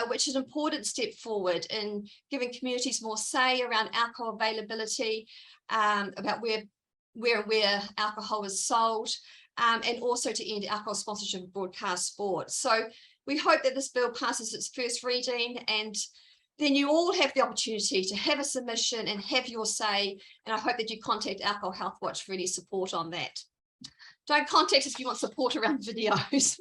A: which is an important step forward in giving communities more say around alcohol availability, about where alcohol is sold, and also to end alcohol sponsorship of broadcast sport. So we hope that this bill passes its first reading, and then you all have the opportunity to have a submission and have your say. And I hope that you contact Alcohol Healthwatch for any support on that. Don't contact us if you want support around videos.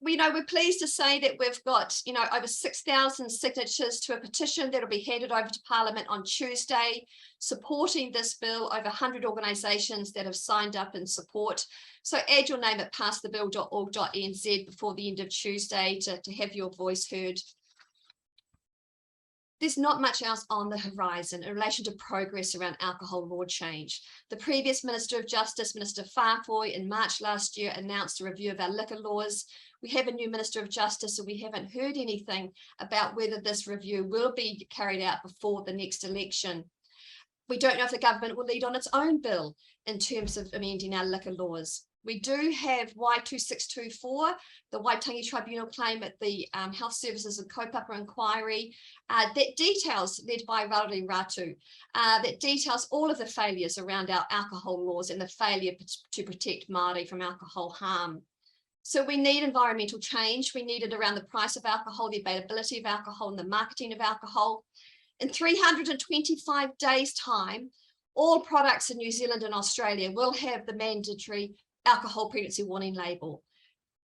A: We're pleased to say that we've got, over 6,000 signatures to a petition that'll be handed over to Parliament on Tuesday, supporting this bill. Over 100 organisations that have signed up in support. So add your name at passthebill.org.nz before the end of Tuesday to have your voice heard. There's not much else on the horizon in relation to progress around alcohol law change. The previous Minister of Justice, Minister Whāpai, in March last year announced a review of our liquor laws. We have a new Minister of Justice, so we haven't heard anything about whether this review will be carried out before the next election. We don't know if the government will lead on its own bill in terms of amending our liquor laws. We do have Y2624, the Waitangi Tribunal claim at the Health Services and Kaupapa Inquiry, that details, led by Raruri Ratu, that details all of the failures around our alcohol laws and the failure to protect Māori from alcohol harm. So we need environmental change. We need it around the price of alcohol, the availability of alcohol, and the marketing of alcohol. In 325 days' time, all products in New Zealand and Australia will have the mandatory alcohol pregnancy warning label.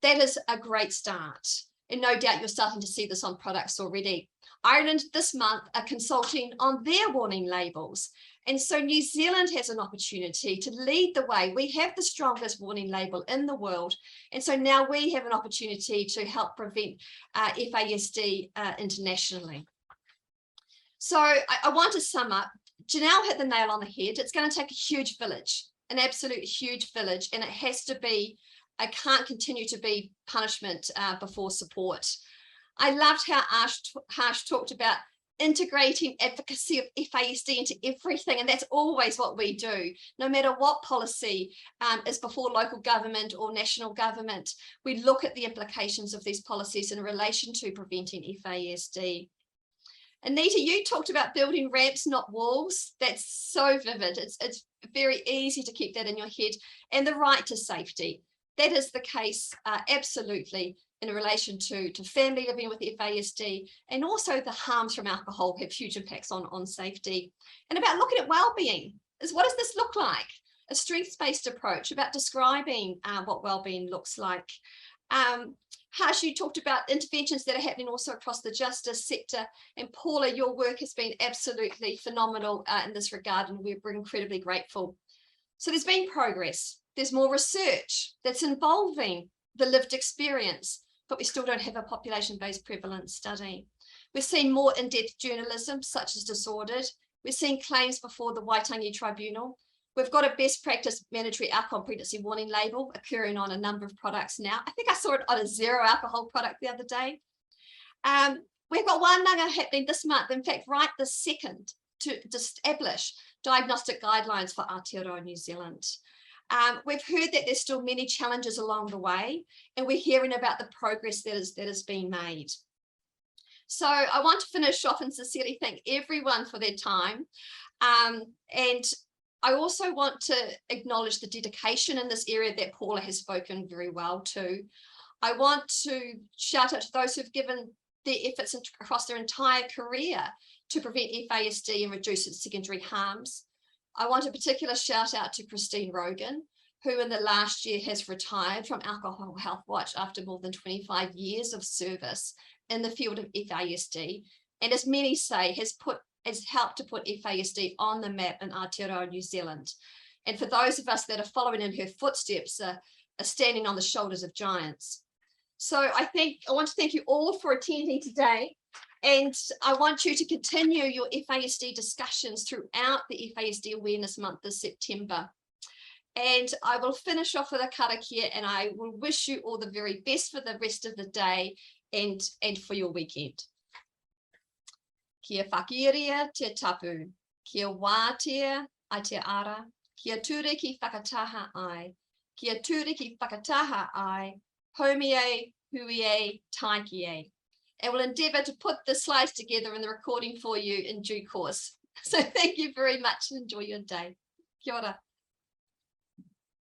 A: That is a great start. And no doubt you're starting to see this on products already. Ireland this month are consulting on their warning labels. And so New Zealand has an opportunity to lead the way. We have the strongest warning label in the world. And so now we have an opportunity to help prevent FASD internationally. So I want to sum up. Janell hit the nail on the head. It's going to take a huge village, an absolute huge village, and it has to be, it can't continue to be punishment before support. I loved how Harsh talked about integrating advocacy of FASD into everything, and that's always what we do. No matter what policy is before local government or national government, we look at the implications of these policies in relation to preventing FASD. Anita, you talked about building ramps, not walls. That's so vivid. It's very easy to keep that in your head. And the right to safety. That is the case, absolutely, in relation to family living with FASD, and also the harms from alcohol have huge impacts on safety. And about looking at well-being is, what does this look like? A strengths-based approach about describing what well-being looks like. Harsh, you talked about interventions that are happening also across the justice sector. And Paula, your work has been absolutely phenomenal in this regard, and we're incredibly grateful. So there's been progress. There's more research that's involving the lived experience, but we still don't have a population-based prevalence study. We've seen more in-depth journalism, such as Disordered. We're seeing claims before the Waitangi Tribunal. We've got a best practice mandatory alcohol pregnancy warning label occurring on a number of products now. I think I saw it on a zero alcohol product the other day. We've got Whānau happening this month, in fact, right this second, to establish diagnostic guidelines for Aotearoa New Zealand. We've heard that there's still many challenges along the way, and we're hearing about the progress that has been made. So I want to finish off and sincerely thank everyone for their time. And I also want to acknowledge the dedication in this area that Paula has spoken very well to. I want to shout out to those who've given their efforts across their entire career to prevent FASD and reduce its secondary harms. I want a particular shout out to Christine Rogan, who in the last year has retired from Alcohol Healthwatch after more than 25 years of service in the field of FASD. And as many say, has helped to put FASD on the map in Aotearoa, New Zealand. And for those of us that are following in her footsteps, are standing on the shoulders of giants. So I want to thank you all for attending today. And I want you to continue your FASD discussions throughout the FASD Awareness Month this September. And I will finish off with a karakia, and I will wish you all the very best for the rest of the day and for your weekend. Kia whakiria te tapu, kia wātea ai te ara, kia ture ki whakataha ai, kia ture ki whakataha ai, homie, huie, taikie. And we'll endeavour to put the slides together in the recording for you in due course. So thank you very much and enjoy your day. Kia ora.